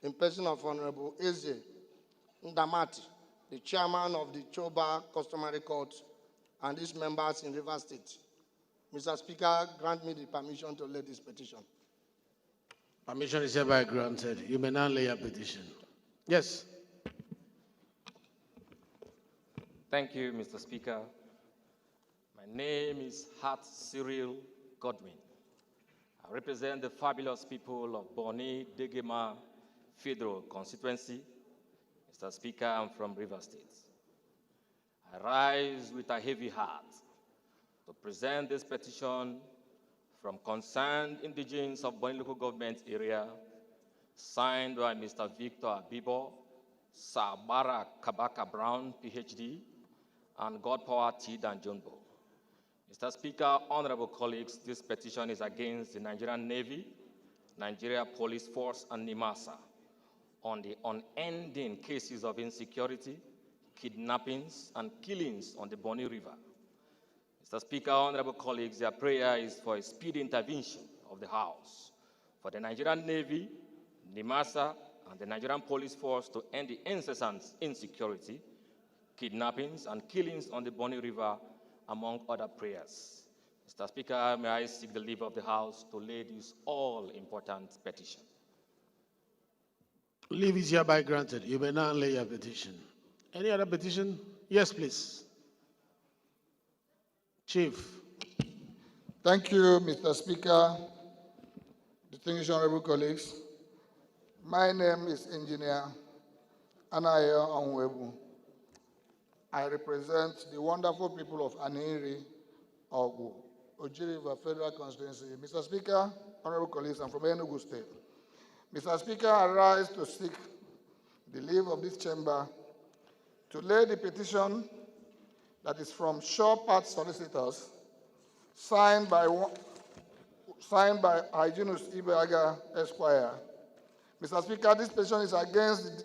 in person of Honorable Eze Ndamati, the chairman of the Choba Customary Court, and its members in Rivers State. Mr. Speaker, grant me the permission to lay this petition. Permission is hereby granted. You may now lay your petition. Yes. Thank you, Mr. Speaker. My name is Hart Cyril Godwin. I represent the fabulous people of Boni Degema Federal Constituency. Mr. Speaker, I'm from Rivers State. I rise with a heavy heart to present this petition from concerned indigents of Boni local government area, signed by Mr. Victor Abibo, Sir Barak Kabaka Brown, PhD, and Godpower T. Danjumbo. Mr. Speaker, honorable colleagues, this petition is against the Nigerian Navy, Nigeria Police Force, and NIMASA on the unending cases of insecurity, kidnappings, and killings on the Boni River. Mr. Speaker, honorable colleagues, their prayer is for a speedy intervention of the House, for the Nigerian Navy, NIMASA, and the Nigerian Police Force to end the incessant insecurity, kidnappings, and killings on the Boni River, among other prayers. Mr. Speaker, may I seek the leave of the House to lay this all-important petition. Leave is hereby granted. You may now lay your petition. Any other petition? Yes, please. Chief. Thank you, Mr. Speaker, distinguished honorable colleagues. My name is Engineer Anayo Onwebu. I represent the wonderful people of Aniri, Ogu, Ojiriva Federal Constituency. Mr. Speaker, honorable colleagues, I'm from Enugu State. Mr. Speaker, I rise to seek the leave of this chamber to lay the petition that is from Shawpath Solicitors, signed by Hyginus Ibeaga Esquire. Mr. Speaker, this petition is against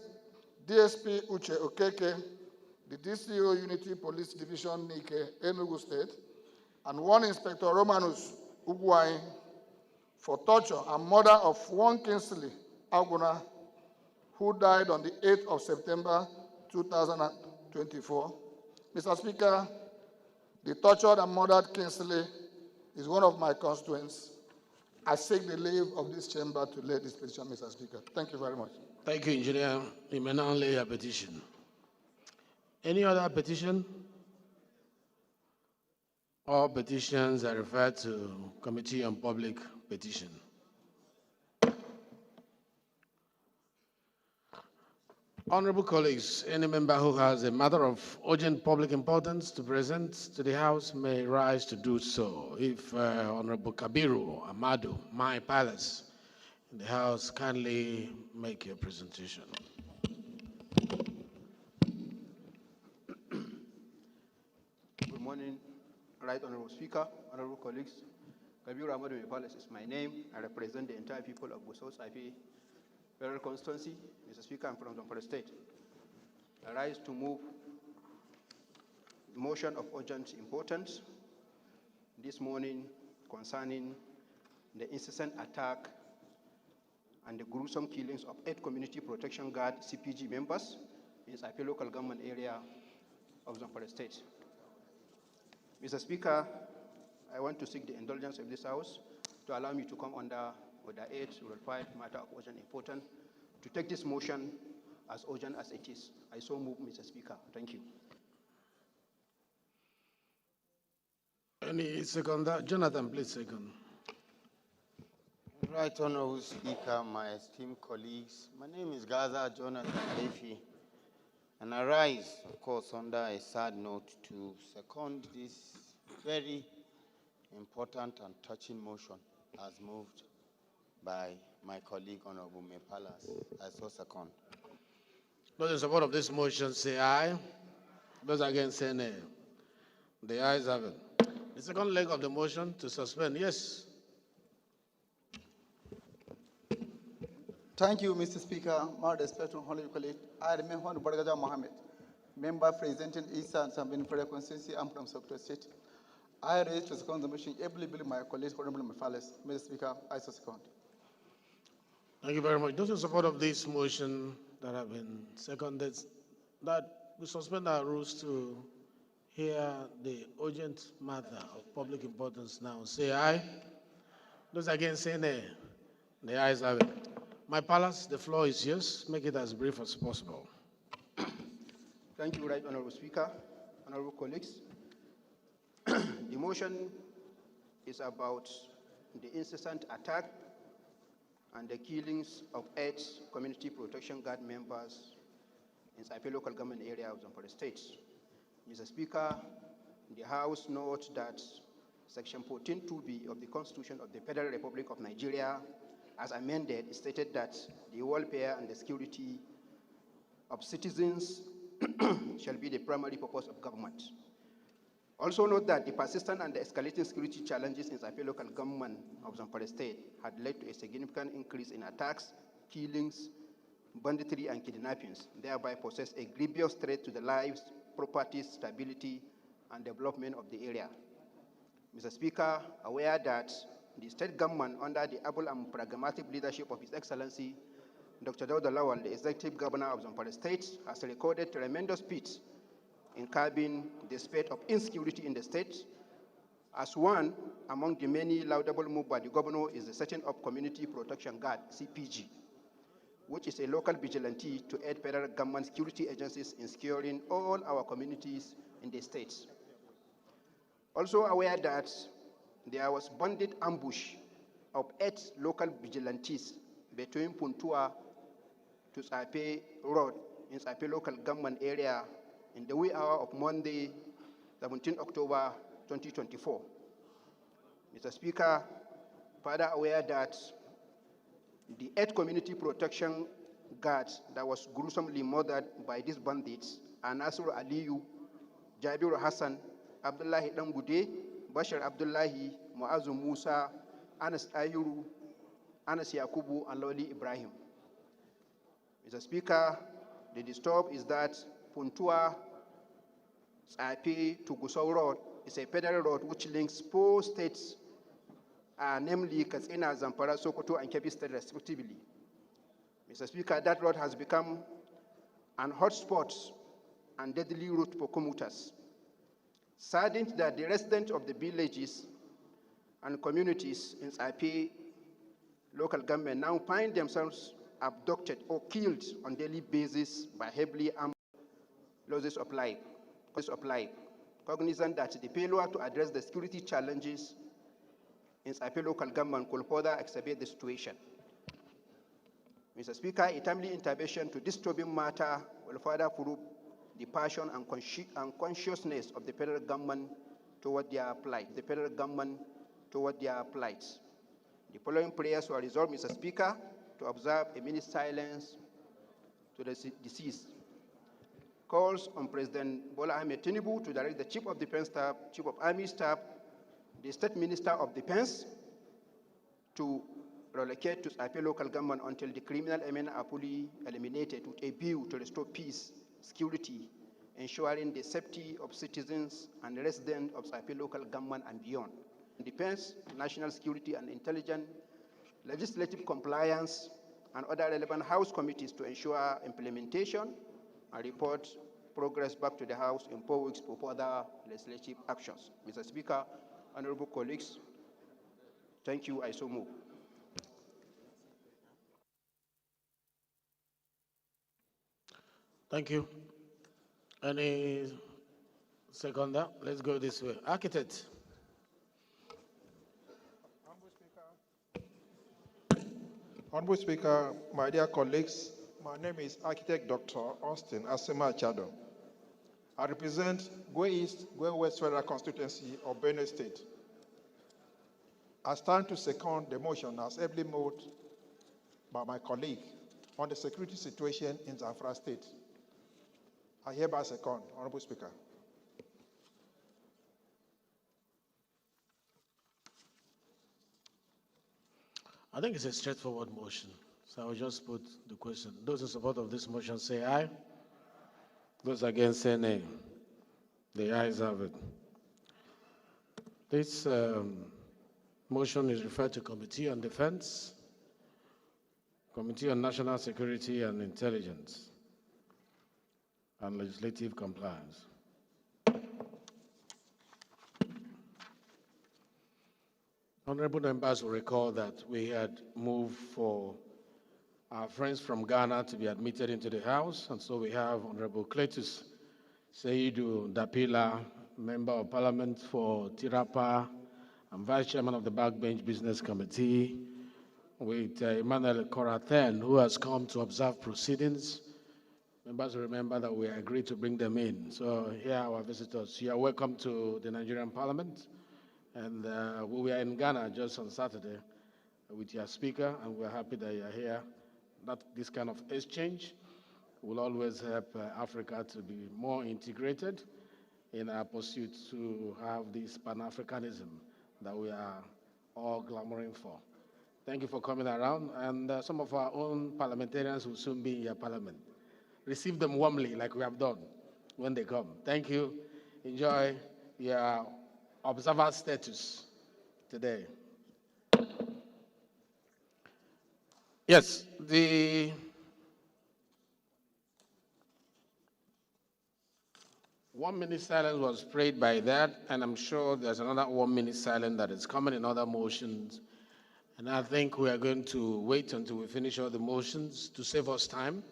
the DSP Uche Okeke, the DCO Unity Police Division Nike, Enugu State, and one Inspector Romanus Ugwai for torture and murder of one Kingsley Aguna, who died on the 8th of September 2024. Mr. Speaker, the tortured and murdered Kingsley is one of my constituents. I seek the leave of this chamber to lay this petition, Mr. Speaker. Thank you very much. Thank you, Engineer. You may now lay your petition. Any other petition? All petitions are referred to Committee on Public Petition. Honorable colleagues, any member who has a matter of urgent public importance to present to the House may rise to do so. If Honorable Kabiru Amadu, my palace, in the House, kindly make your presentation. Good morning, Right Honorable Speaker, honorable colleagues. Kabiru Amadu Palace is my name. I represent the entire people of Gusau Saifi Federal Constituency. Mr. Speaker, I'm from Zamfara State. I rise to move the motion of urgent importance this morning concerning the incessant attack and the gruesome killings of 8 Community Protection Guard CPG members in Saifi local government area of Zamfara State. Mr. Speaker, I want to seek the indulgence of this House to allow me to come under Order 8, Rule 5, matter of urgent importance, to take this motion as urgent as it is. I so move, Mr. Speaker. Thank you. Any second? Jonathan, please second. Right Honorable Speaker, my esteemed colleagues, my name is Gaza Jonathan Lefi, and I rise, of course, under a sad note to second this very important and touching motion as moved by my colleague, Honorable Mepalas. I so second. Those in support of this motion say aye. Those against say nay. The ayes have it. The second leg of the motion to suspend, yes. Thank you, Mr. Speaker. My respected honorable colleague, I remain Honorable Bargaja Mohammed, member presenting East and Sambin Federal Constituency. I'm from Sokoto State. I raise to second the motion, ably my colleague, Honorable Mefales. Mr. Speaker, I so second. Thank you very much. Those in support of this motion that have been seconded, that we suspend our rules to hear the urgent matter of public importance now, say aye. Those against, say nay. The ayes have it. My palace, the floor is yours. Make it as brief as possible. Thank you, Right Honorable Speaker, honorable colleagues. The motion is about the incessant attack and the killings of 8 Community Protection Guard members in Saipe local government area of Zamfara State. Mr. Speaker, the House notes that Section 14(2)(b) of the Constitution of the Federal Republic of Nigeria, as amended, stated that the welfare and the security of citizens shall be the primary purpose of government. Also note that the persistent and the escalating security challenges in Saipe local government of Zamfara State had led to a significant increase in attacks, killings, banditry, and kidnappings, thereby poses a grievous threat to the lives, property, stability, and development of the area. Mr. Speaker, aware that the state government, under the able and pragmatic leadership of His Excellency Dr. Dauda Lawal, the Executive Governor of Zamfara State, has recorded tremendous feats in curbing the spate of insecurity in the state. As one among the many laudable moves by the governor is the setting up Community Protection Guard, CPG, which is a local vigilante to aid federal government security agencies in securing all our communities in the state. Also aware that there was bandit ambush of 8 local vigilantes between Puntua to Saipe Road in Saipe local government area in the wee hour of Monday, 17 October 2024. Mr. Speaker, further aware that the 8 community protection guards that was gruesomely murdered by these bandits are Nasir Aliyu, Jabiru Hassan, Abdullahi Dangude, Bashir Abdullahi, Muazu Musa, Anas Ayuru, Anas Yakubu, and Loli Ibrahim. Mr. Speaker, the disturb is that Puntua Saipe to Gusau Road is a federal road which links 4 states, namely Katsina, Zamfara, Sokoto, and Kebbi State respectively. Mr. Speaker, that road has become an hotspot and deadly route for commuters. Saddened that the residents of the villages and communities in Saipe local government now find themselves abducted or killed on daily basis by heavily armed losses of life. Cognizant that the failure to address the security challenges in Saipe local government could further exacerbate the situation. Mr. Speaker, a timely intervention to this disturbing matter will further prove the passion and consciousness of the federal government toward their plight. The following prayers were resolved, Mr. Speaker, to observe a minute silence to the deceased. Calls on President Bola Ahmed Tinubu to direct the Chief of Defense Staff, Chief of Army Staff, the State Minister of Defense to relocate to Saipe local government until the criminal elements are fully eliminated with a view to restore peace, security, ensuring the safety of citizens and residents of Saipe local government and beyond. Defense, national security and intelligence, legislative compliance, and other relevant House committees to ensure implementation and report progress back to the House in 4 weeks for further legislative actions. Mr. Speaker, honorable colleagues, thank you, I so move. Thank you. Any seconder? Let's go this way. Architect. Honorable Speaker, my dear colleagues, my name is Architect Dr. Austin Asema Chado. I represent Gwe East, Gwe West Federal Constituency of Benue State. I stand to second the motion as ably moved by my colleague on the security situation in Zamfara State. I hereby second, Honorable Speaker. I think it's a straightforward motion, so I will just put the question. Those in support of this motion say aye. Those against say nay. The ayes have it. This motion is referred to Committee on Defense, Committee on National Security and Intelligence and Legislative Compliance. Honorable members will recall that we had moved for our friends from Ghana to be admitted into the House, and so we have Honorable Cletus Seidu Dapila, Member of Parliament for Tirapa and Vice Chairman of the Backbench Business Committee, with Emmanuel Korathen, who has come to observe proceedings. Members remember that we agreed to bring them in. So here are our visitors. You are welcome to the Nigerian Parliament. And we were in Ghana just on Saturday with your speaker, and we're happy that you're here. This kind of exchange will always help Africa to be more integrated in our pursuit to have this Pan-Africanism that we are all clamoring for. Thank you for coming around, and some of our own parliamentarians will soon be in your parliament. Receive them warmly like we have done when they come. Thank you. Enjoy your observer status today. Yes, the one-minute silence was prayed by that, and I'm sure there's another one-minute silence that is coming in other motions. And I think we are going to wait until we finish all the motions to save us time,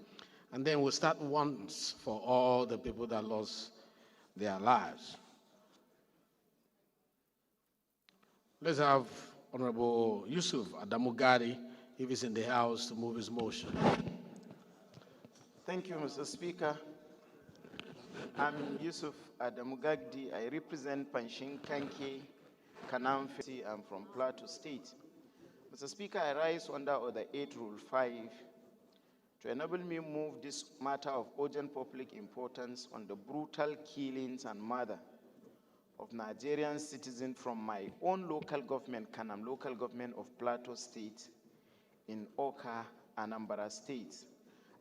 and then we'll start once for all the people that lost their lives. Let's have Honorable Yusuf Adamugari, if he's in the House, to move his motion. Thank you, Mr. Speaker. I'm Yusuf Adamugagdi. I represent Panshin Kanke, Kanam. I'm from Plateau State. Mr. Speaker, I rise under Order 8, Rule 5, to enable me move this matter of urgent public importance on the brutal killings and murder of Nigerian citizens from my own local government, Kanam local government of Plateau State, in Oka, Anambra State,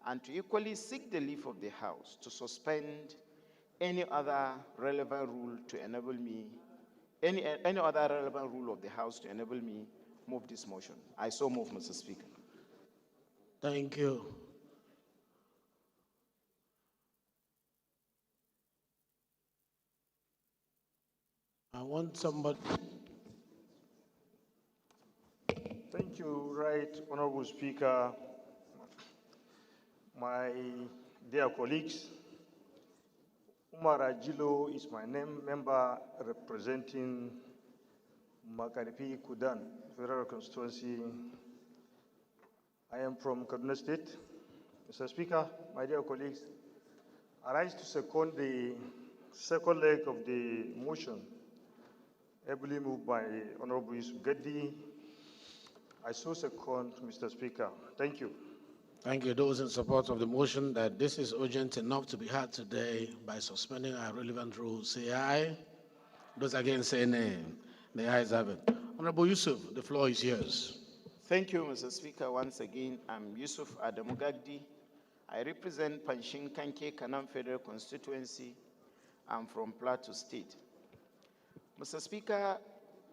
and to equally seek the leave of the House to suspend any other relevant rule to enable me, any other relevant rule of the House to enable me move this motion. I so move, Mr. Speaker. Thank you. I want somebody. Thank you, Right Honorable Speaker, my dear colleagues. Umar Ajilo is my name, member representing Makaripi Kudan, Federal Constituency. I am from Kaduna State. Mr. Speaker, my dear colleagues, I rise to second the second leg of the motion, ably moved by Honorable Yusuf Gaddi. I so second, Mr. Speaker. Thank you. Thank you. Those in support of the motion that this is urgent enough to be had today by suspending our relevant rules, say aye. Those against, say nay. The ayes have it. Honorable Yusuf, the floor is yours. Thank you, Mr. Speaker. Once again, I'm Yusuf Adamugagdi. I represent Panshin Kanke Kanam Federal Constituency. I'm from Plateau State. Mr. Speaker,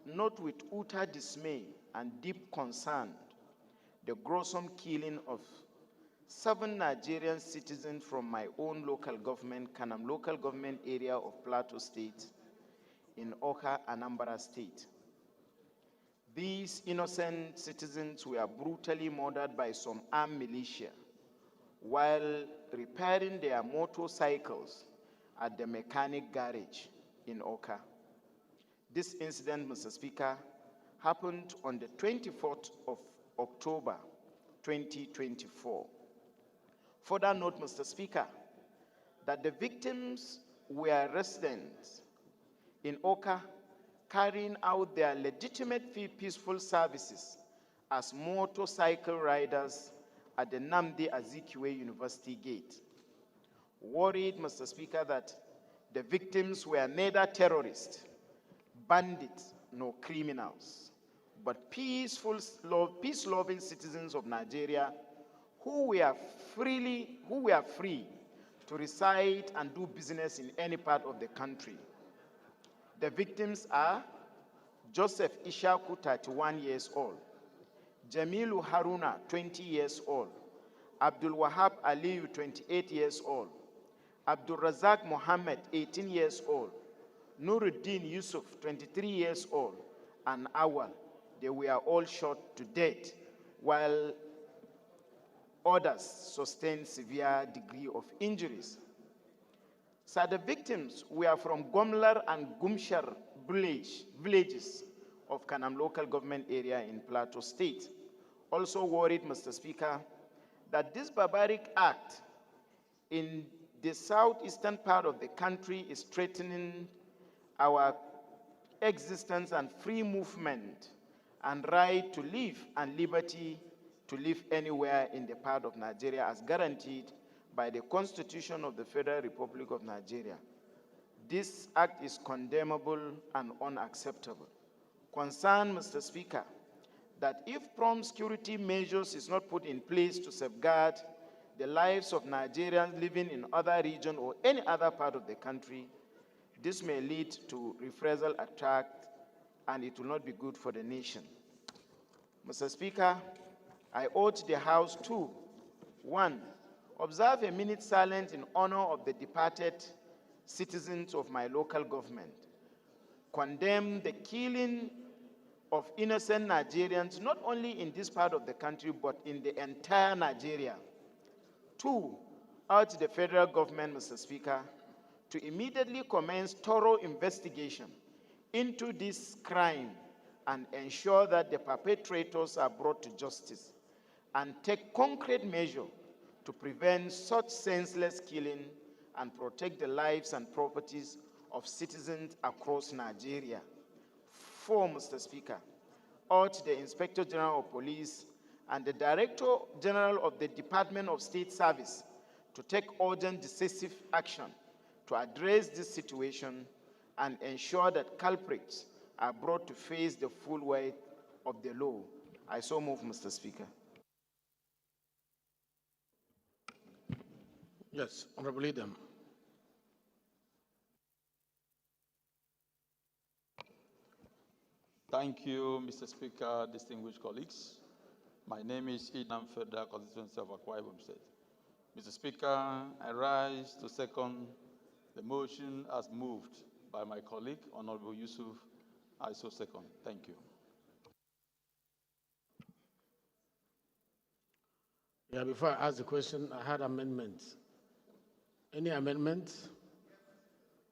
note with utter dismay and deep concern the gruesome killing of 7 Nigerian citizens from my own local government, Kanam local government area of Plateau State, in Oka, Anambra State. These innocent citizens were brutally murdered by some armed militia while repairing their motorcycles at the mechanic garage in Oka. This incident, Mr. Speaker, happened on the 24th of October, 2024. Further note, Mr. Speaker, that the victims were residents in Oka carrying out their legitimate peaceful services as motorcycle riders at the Nnamdi Azikiwe University gate. Worried, Mr. Speaker, that the victims were neither terrorists, bandits, nor criminals, but peace-loving citizens of Nigeria who were free to reside and do business in any part of the country. The victims are Joseph Ishaku, 31 years old, Jamilu Haruna, 20 years old. Abdul Wahab Aliyu, 28 years old. Abdul Razak Mohammed, 18 years old. Nuruddin Yusuf, 23 years old. And Awal. They were all shot to death, while others sustained severe degree of injuries. So the victims were from Gomlar and Gumshar villages of Kanam local government area in Plateau State. Also worried, Mr. Speaker, that this barbaric act in the southeastern part of the country is threatening our existence and free movement and right to live and liberty to live anywhere in the part of Nigeria as guaranteed by the Constitution of the Federal Republic of Nigeria. This act is condemnable and unacceptable. Concerned, Mr. Speaker, that if prompt security measures is not put in place to safeguard the lives of Nigerians living in other regions or any other part of the country, this may lead to reprisal attack and it will not be good for the nation. Mr. Speaker, I urge the House to, 1, observe a minute silence in honor of the departed citizens of my local government. Condemn the killing of innocent Nigerians, not only in this part of the country, but in the entire Nigeria. 2, urge the federal government, Mr. Speaker, to immediately commence thorough investigation into this crime and ensure that the perpetrators are brought to justice and take concrete measures to prevent such senseless killing and protect the lives and properties of citizens across Nigeria. 4, Mr. Speaker, urge the Inspector General of Police and the Director General of the Department of State Service to take urgent decisive action to address this situation and ensure that culprits are brought to face the full weight of the law. I so move, Mr. Speaker. Yes, Honorable Idam. Thank you, Mr. Speaker, distinguished colleagues. My name is Idam Federal Constituency of Akwa Ibom State. Mr. Speaker, I rise to second the motion as moved by my colleague, Honorable Yusuf. I so second. Thank you. Yeah, before I ask the question, I had amendments. Any amendments?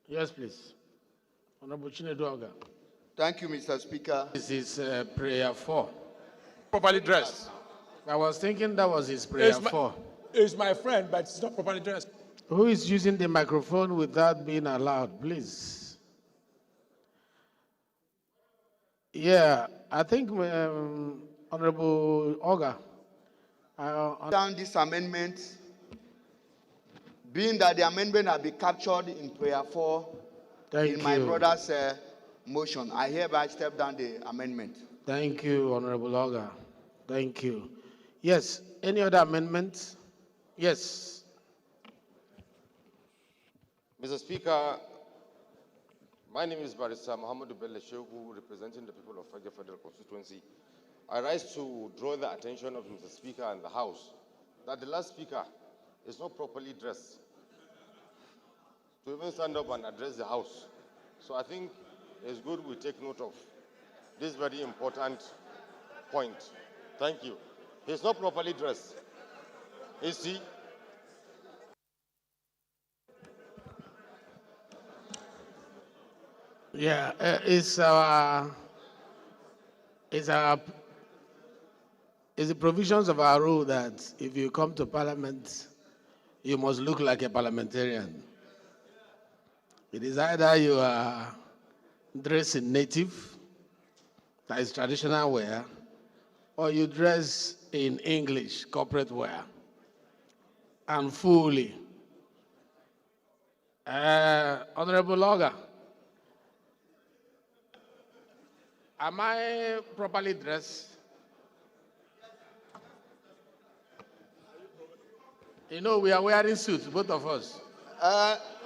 Yes, please. Honorable Chinedu. Thank you, Mr. Speaker. This is prayer 4. Properly dressed. I was thinking that was his prayer 4. It's my friend, but it's not properly dressed. Who is using the microphone without being allowed, please? Yeah, I think Honorable Oga. Down this amendment, being that the amendment has been captured in prayer 4 in my brother's motion, I hereby step down the amendment. Thank you, Honorable Oga. Thank you. Yes, any other amendments? Yes. Mr. Speaker, my name is Barrister Muhammadu Bello Shehu, representing the people of Fagge Federal Constituency. I rise to draw the attention of Mr. Speaker and the House that the last speaker is not properly dressed to even stand up and address the House. So I think it's good we take note of this very important point. Thank you. He's not properly dressed. Is he? Yeah, it's the provisions of our rule that if you come to Parliament, you must look like a parliamentarian. It is either you are dressed in native, that is traditional wear, or you dress in English, corporate wear, and fully. Honorable Oga, am I properly dressed? You know, we are wearing suits, both of us.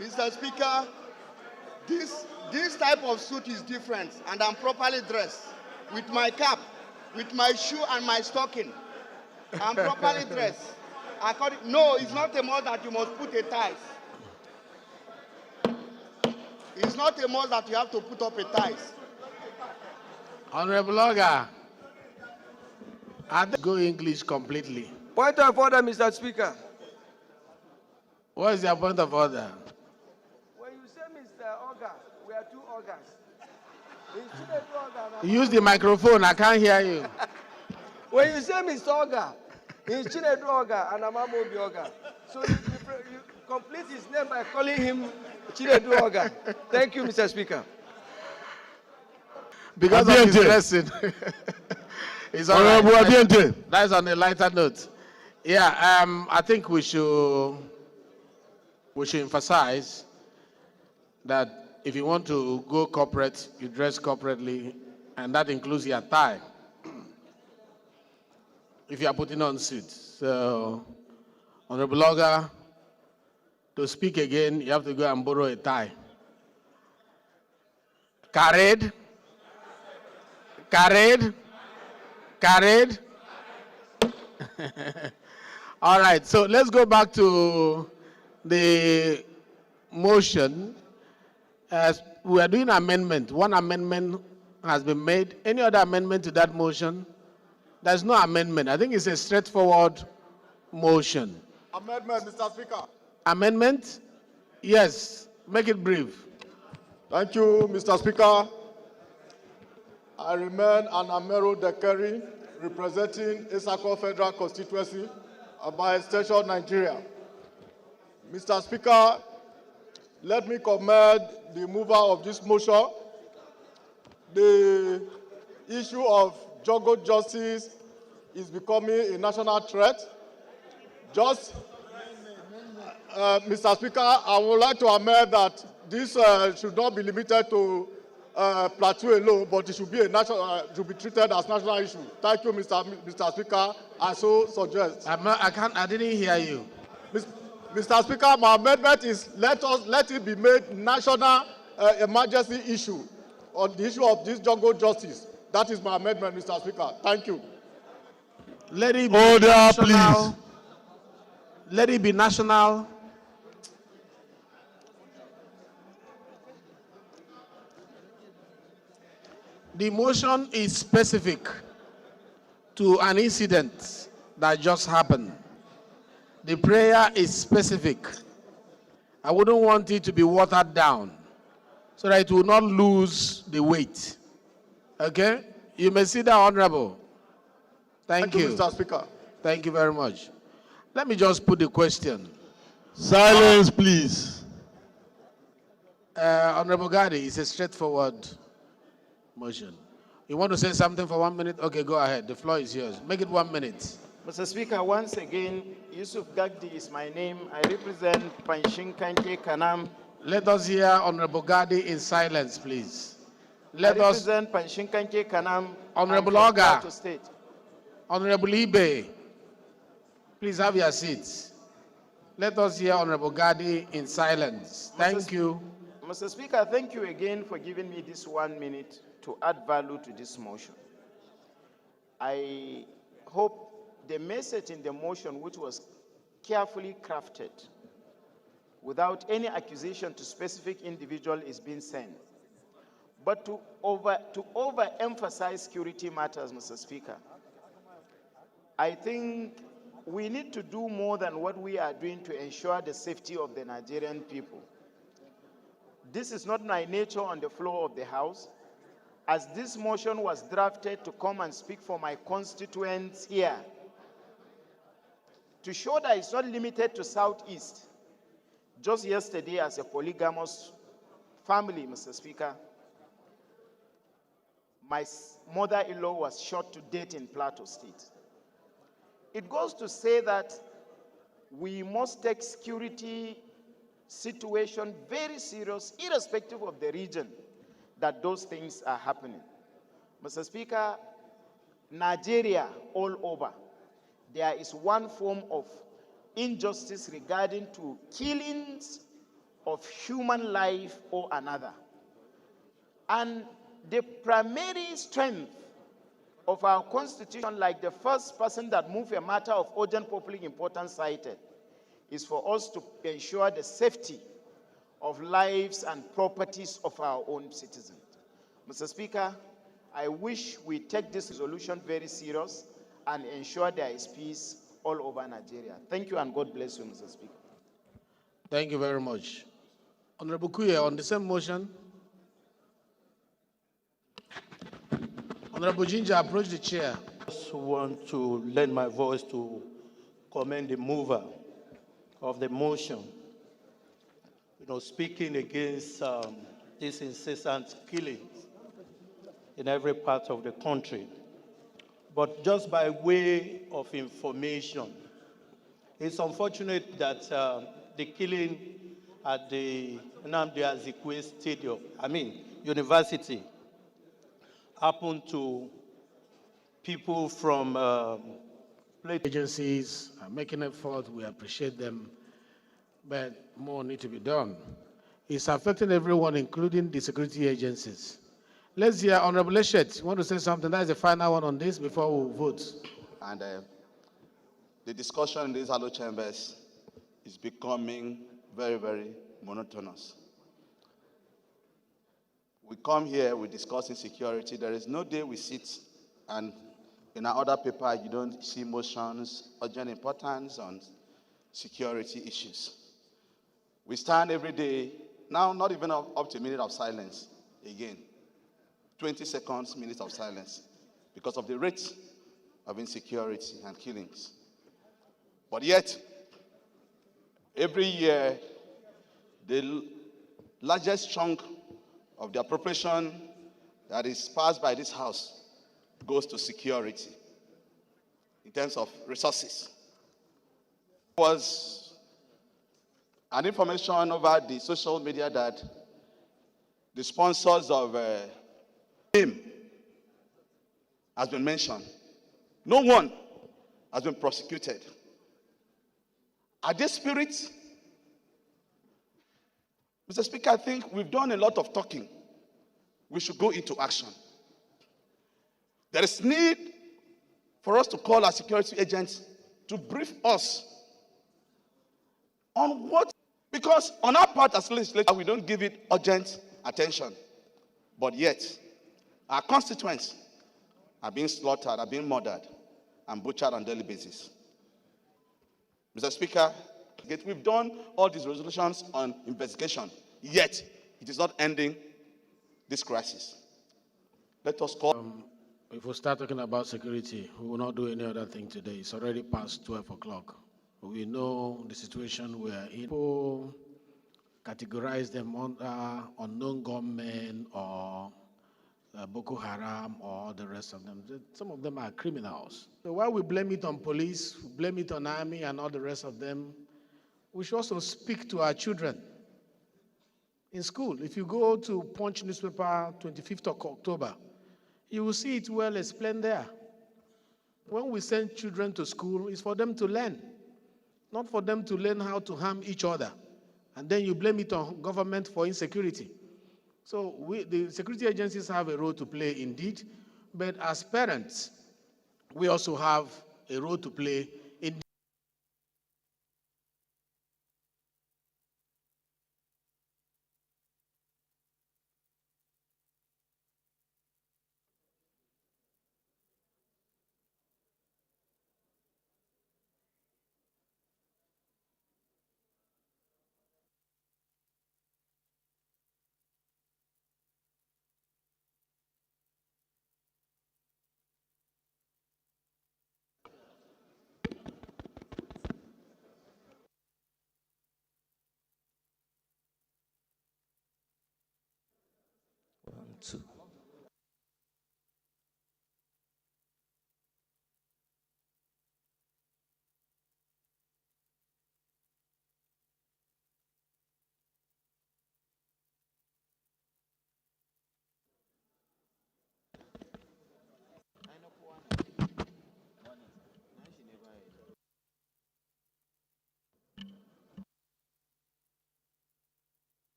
Mr. Speaker, this type of suit is different, and I'm properly dressed with my cap. with my shoe and my stocking. I'm properly dressed. No, it's not a must that you must put a ties. It's not a must that you have to put up a ties. Honorable Oga, I go English completely. Point of order, Mr. Speaker. What is your point of order? When you say Mr. Oga, we are two Ogas. Use the microphone, I can't hear you. When you say Mr. Oga, it's Chinedu Oga and Amamobi Oga. So you complete his name by calling him Chinedu Oga. Thank you, Mr. Speaker. Because of his dressing. It's all right. That's on a lighter note. Yeah, I think we should emphasize that if you want to go corporate, you dress corporately, and that includes your tie. If you are putting on suit. So, Honorable Oga, to speak again, you have to go and borrow a tie. Carried? Carried? Carried? All right, so let's go back to the motion. As we are doing amendment, one amendment has been made. Any other amendment to that motion? There's no amendment. I think it's a straightforward motion. Amendment, Mr. Speaker. Amendment? Yes. Make it brief. Thank you, Mr. Speaker. I remain an Amero Dekeri, representing Isako Federal Constituency, by extension, Nigeria. Mr. Speaker, let me commend the mover of this motion. The issue of jungle justice is becoming a national threat. Mr. Speaker, I would like to amend that this should not be limited to Plateau alone, but it should be should be treated as national issue. Thank you, Mr. Speaker. I so suggest. I didn't hear you. Mr. Speaker, my amendment is let it be made national emergency issue on the issue of this jungle justice. That is my amendment, Mr. Speaker. Thank you. Let it be national. Please. Let it be national. The motion is specific to an incident that just happened. The prayer is specific. I wouldn't want it to be watered down so that it will not lose the weight. Okay? You may sit down, Honorable. Thank you, Mr. Speaker. Thank you very much. Let me just put the question. Silence, please. Honorable Gadi, it's a straightforward motion. You want to say something for 1 minute? Okay, go ahead. The floor is yours. Make it 1 minute. Mr. Speaker, once again, Yusuf Gagdi is my name. I represent Panshinkanke Kanam. Let us hear Honorable Gadi in silence, please. I represent Panshinkanke Kanam. Honorable Oga. Honorable Ibe. Please have your seats. Let us hear Honorable Gadi in silence. Thank you. Mr. Speaker, thank you again for giving me this 1 minute to add value to this motion. I hope the message in the motion, which was carefully crafted without any accusation to specific individual, is being sent. But to overemphasize security matters, Mr. Speaker, I think we need to do more than what we are doing to ensure the safety of the Nigerian people. This is not my nature on the floor of the House. As this motion was drafted to come and speak for my constituents here, to show that it's not limited to Southeast. Just yesterday, as a polygamous family, Mr. Speaker, my mother-in-law was shot to death in Plateau State. It goes to say that we must take security situation very serious, irrespective of the region that those things are happening. Mr. Speaker, Nigeria all over, there is one form of injustice regarding to killings of human life or another. And the primary strength of our Constitution, like the first person that moved a matter of urgent public importance cited, is for us to ensure the safety of lives and properties of our own citizens. Mr. Speaker, I wish we take this resolution very serious and ensure there is peace all over Nigeria. Thank you and God bless you, Mr. Speaker. Thank you very much. Honorable Kuye, on the same motion. Honorable Ginger, approach the chair. I just want to lend my voice to commend the mover of the motion, speaking against these incessant killings in every part of the country. But just by way of information, it's unfortunate that the killing at the Nnamdi Azikiwe University, happened to people from Plateau. Agencies are making effort, we appreciate them, but more need to be done. It's affecting everyone, including the security agencies. Let's hear Honorable Leshet. You want to say something? That's the final one on this before we vote. And the discussion in these hollow chambers is becoming very, very monotonous. We come here, we discuss insecurity. There is no day we sit and in our other paper you don't see motions, urgent importance on security issues. We stand every day, now not even up to a minute of silence again. 20 seconds, minutes of silence because of the rate of insecurity and killings. But yet, every year, the largest chunk of the appropriation that is passed by this House goes to security in terms of resources. There was an information over the social media that the sponsors of him has been mentioned. No one has been prosecuted. Are they spirits? Mr. Speaker, I think we've done a lot of talking. We should go into action. There is need for us to call our security agents to brief us on what, because on our part as legislators, we don't give it urgent attention. But yet, our constituents are being slaughtered, are being murdered, and butchered on a daily basis. Mr. Speaker, we've done all these resolutions on investigation, yet it is not ending this crisis. Let us call. If we start talking about security, we will not do any other thing today. It's already past 12 o'clock. We know the situation we are in. People categorize them under unknown gunmen or Boko Haram or the rest of them. Some of them are criminals. So while we blame it on police, we blame it on army and all the rest of them, we should also speak to our children. In school, if you go to Punch newspaper, 25th of October, you will see it well explained there. When we send children to school, it's for them to learn, not for them to learn how to harm each other. And then you blame it on government for insecurity. So the security agencies have a role to play indeed, but as parents, we also have a role to play in Two.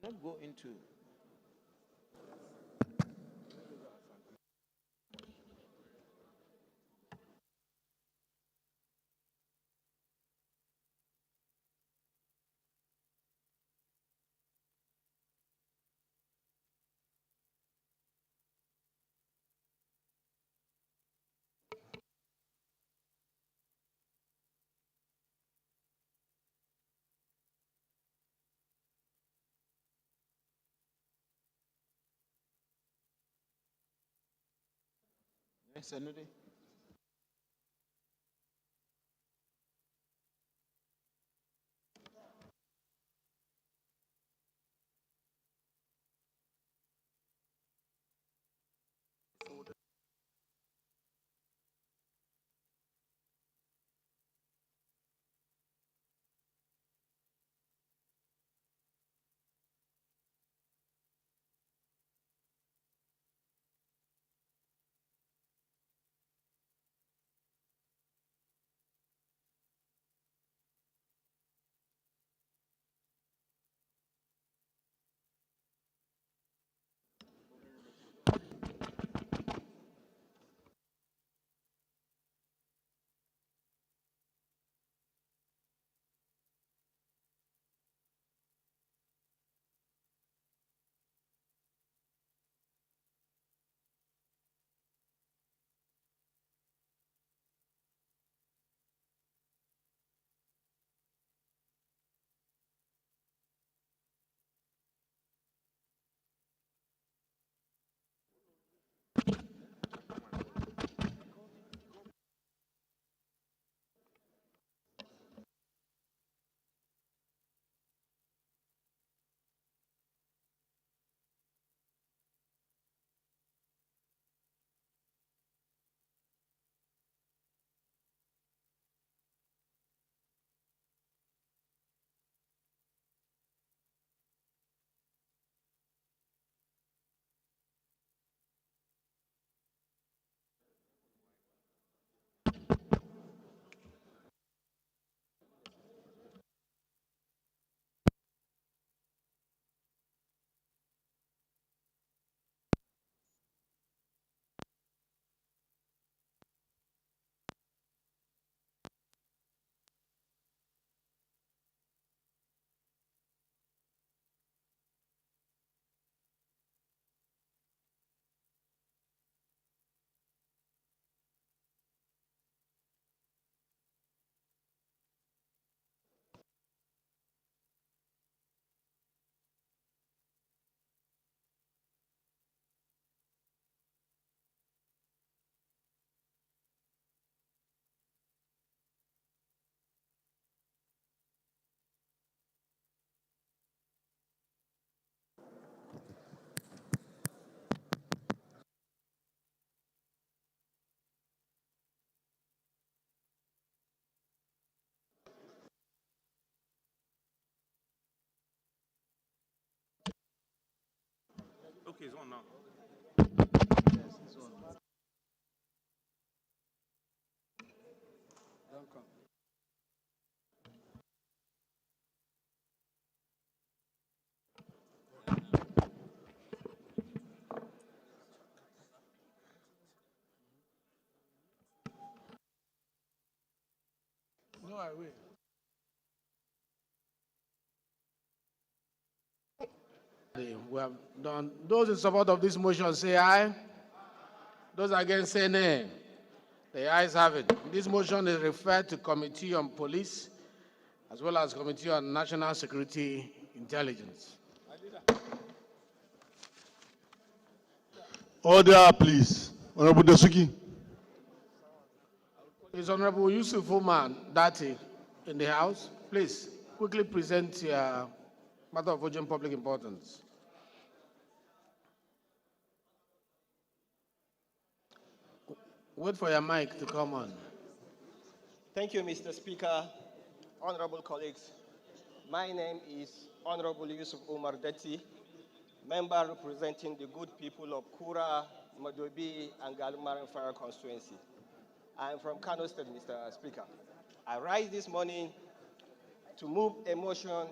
Don't go into. Yes, Senator. Okay, it's on now. Yes, it's on. Don't come. No, I will. We have done. Those in support of this motion say aye. Those against say nay. The ayes have it. This motion is referred to Committee on Police as well as Committee on National Security Intelligence. Order, please. Honorable Dasuki. Is Honorable Yusuf Oman Dati in the House? Please, quickly present your matter of urgent public importance. Wait for your mic to come on. Thank you, Mr. Speaker. Honorable colleagues, my name is Honorable Yusuf Umar Deti, member representing the good people of Kura, Madobi, and Galumar Fire constituency. I am from Kano State, Mr. Speaker. I rise this morning to move a motion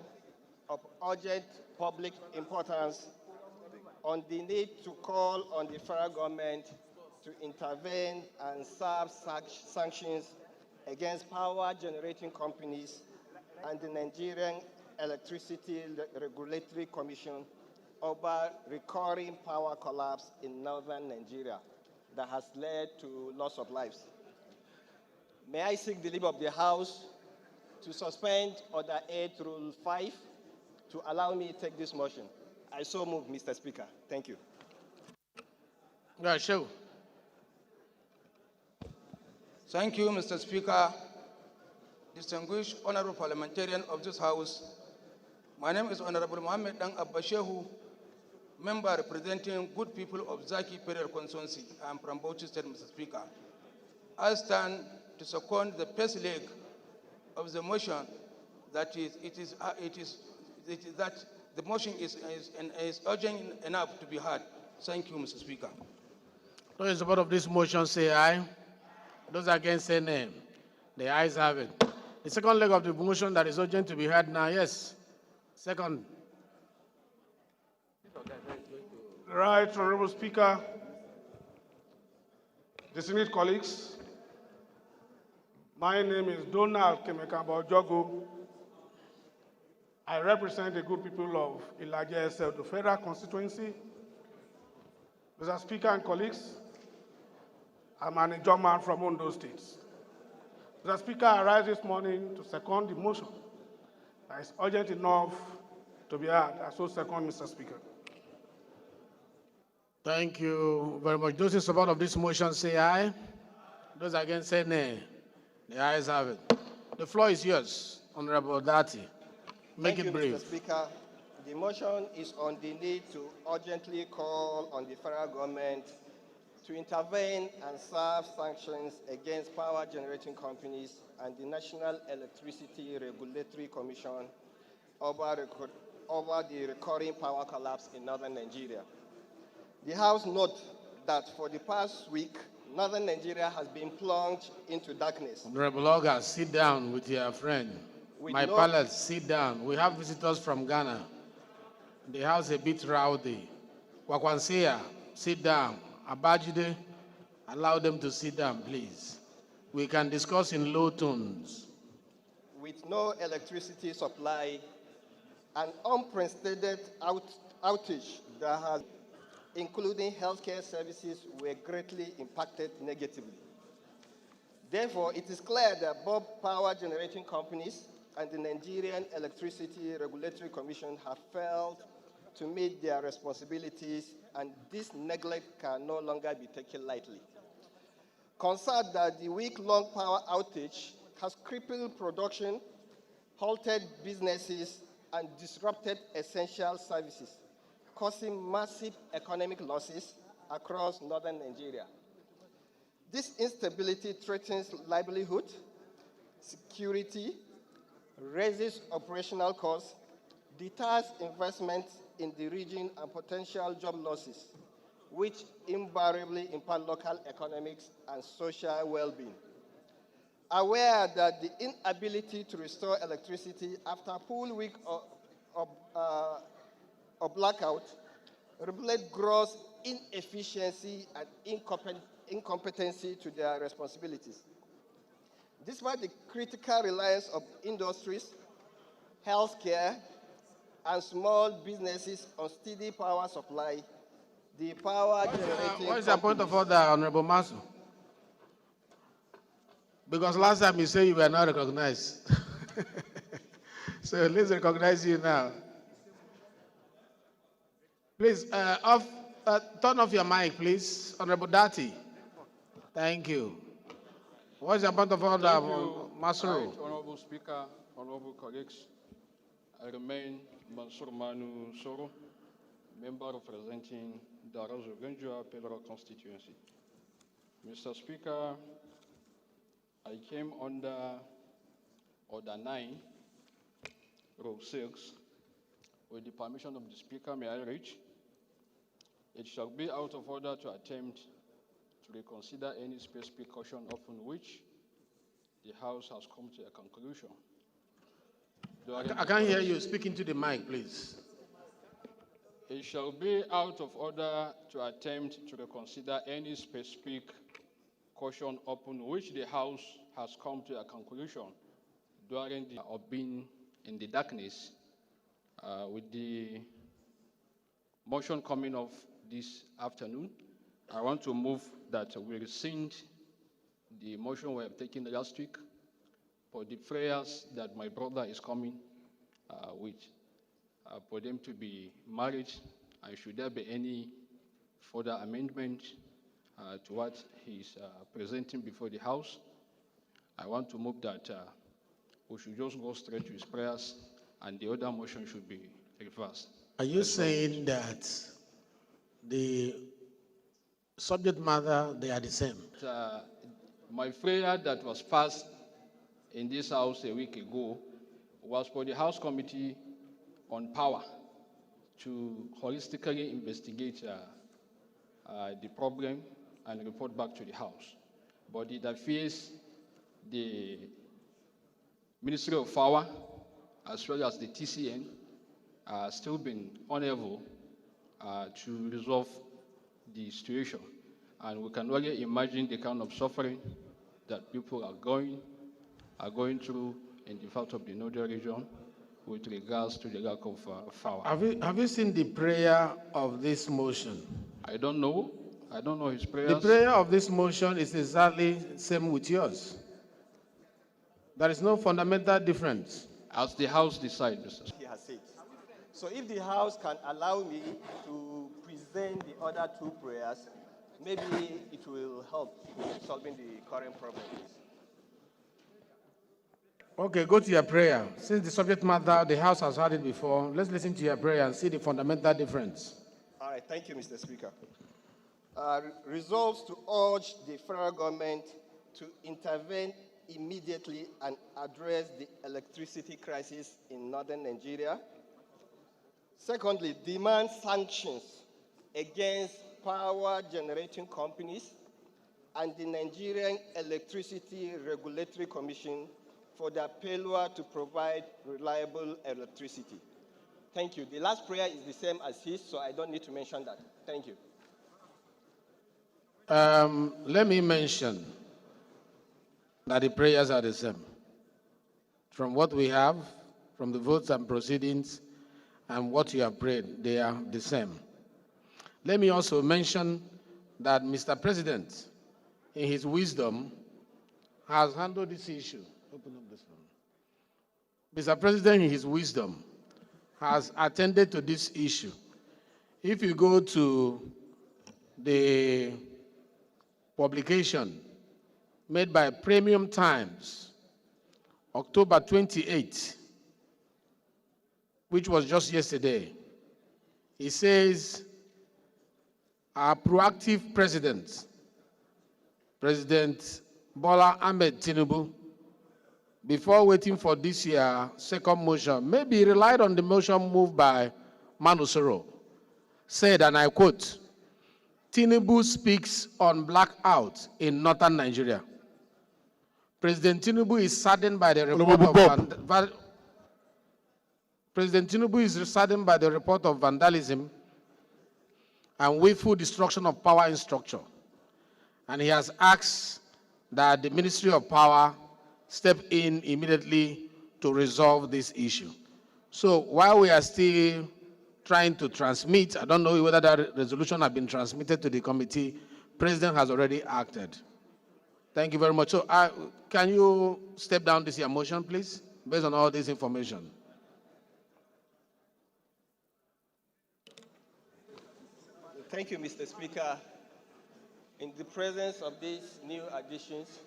of urgent public importance on the need to call on the federal government to intervene and serve sanctions against power generating companies and the Nigerian Electricity Regulatory Commission over recurring power collapse in northern Nigeria that has led to loss of lives. May I seek the leave of the House to suspend Order 8 Rule 5 to allow me to take this motion. I so move, Mr. Speaker. Thank you. Yeah, sure. Thank you, Mr. Speaker. Distinguished honorable parliamentarian of this House, my name is Honorable Mohammed Dang Abba Shehu, member representing good people of Zaki Federal Constituency. I am from Bauchi State, Mr. Speaker. I stand to second the first leg of the motion that that the motion is urgent enough to be heard. Thank you, Mr. Speaker. Those in support of this motion say aye. Those against say nay. The ayes have it. The second leg of the motion that is urgent to be heard now, yes. Second. Right, Honorable Speaker, distinguished colleagues, my name is Donald Kemekamba Jogo. I represent the good people of Ilaje SL, the Federal Constituency. Mr. Speaker and colleagues, I'm an adjournment from Ondo State. Mr. Speaker, I rise this morning to second the motion that is urgent enough to be heard. I so second, Mr. Speaker. Thank you very much. Those in support of this motion say aye. Those against say nay. The ayes have it. The floor is yours, Honorable Dati. Make it brief. Mr. Speaker. The motion is on the need to urgently call on the federal government to intervene and serve sanctions against power generating companies and the National Electricity Regulatory Commission over the recurring power collapse in northern Nigeria. The House notes that for the past week, northern Nigeria has been plunged into darkness. Honorable Oga, sit down with your friend. My palace, sit down. We have visitors from Ghana. The house a bit rowdy. Wakwansia, sit down. Abajide, allow them to sit down, please. We can discuss in low tones. With no electricity supply, an unprecedented outage that has, including healthcare services, were greatly impacted negatively. Therefore, it is clear that both power generating companies and the Nigerian Electricity Regulatory Commission have failed to meet their responsibilities, and this neglect can no longer be taken lightly. Concerned that the week-long power outage has crippled production, halted businesses, and disrupted essential services, causing massive economic losses across northern Nigeria. This instability threatens livelihood, security, raises operational costs, deters investment in the region and potential job losses, which invariably impact local economics and social well-being. Aware that the inability to restore electricity after a full week of blackout reflect gross inefficiency and incompetency to their responsibilities. Despite the critical reliance of industries, healthcare, and small businesses on steady power supply, the power generating What is your point of order, Honorable Masu? Because last time you said you were not recognized. So let's recognize you now. Please, turn off your mic, please. Honorable Dati. Thank you. What is your point of order, Masuru? Right, Honorable Speaker, honorable colleagues, I remain Mansour Manu Soro, member representing Darazo Ganjua Federal Constituency. Mr. Speaker, I came under Order 9, Rule 6. With the permission of the Speaker, may I read? It shall be out of order to attempt to reconsider any specific caution upon which the House has come to a conclusion. I can't hear you. Speak into the mic, please. It shall be out of order to attempt to reconsider any specific caution upon which the House has come to a conclusion during the of being in the darkness. With the motion coming off this afternoon, I want to move that we rescind the motion we have taken last week for the prayers that my brother is coming with, for them to be married, and should there be any further amendment to what he is presenting before the House, I want to move that we should just go straight to his prayers, and the other motion should be reversed. Are you saying that the subject matter, they are the same? My prayer that was passed in this House a week ago was for the House Committee on Power to holistically investigate the problem and report back to the House. But it appears the Ministry of Power, as well as the TCN, still been unable to resolve the situation. And we can only imagine the kind of suffering that people are going through in the part of the Northern region with regards to the lack of power. Have you seen the prayer of this motion? I don't know. I don't know his prayers. The prayer of this motion is exactly the same with yours. There is no fundamental difference. As the House decides, Mr. He has said. So if the House can allow me to present the other two prayers, maybe it will help in solving the current problems. Okay, go to your prayer. Since the subject matter, the House has heard it before, let's listen to your prayer and see the fundamental difference. All right, thank you, Mr. Speaker. Resolves to urge the federal government to intervene immediately and address the electricity crisis in northern Nigeria. Secondly, demand sanctions against power generating companies and the Nigerian Electricity Regulatory Commission for their failure to provide reliable electricity. Thank you. The last prayer is the same as his, so I don't need to mention that. Thank you. Let me mention that the prayers are the same. From what we have, from the votes and proceedings, and what you have prayed, they are the same. Let me also mention that Mr. President, in his wisdom, has handled this issue. Open up this one. Mr. President, in his wisdom, has attended to this issue. If you go to the publication made by Premium Times, October 28, which was just yesterday, he says, our proactive president, President Bola Ahmed Tinubu, before waiting for this year's second motion, maybe relied on the motion moved by Manusoro, said, and I quote, Tinubu speaks on blackout in northern Nigeria. President Tinubu is saddened by the report of President Tinubu is saddened by the report of vandalism and willful destruction of power in structure. And he has asked that the Ministry of Power step in immediately to resolve this issue. So while we are still trying to transmit, I don't know whether that resolution has been transmitted to the committee, President has already acted. Thank you very much. So can you step down this your motion, please, based on all this information? Thank you, Mr. Speaker. In the presence of these new additions,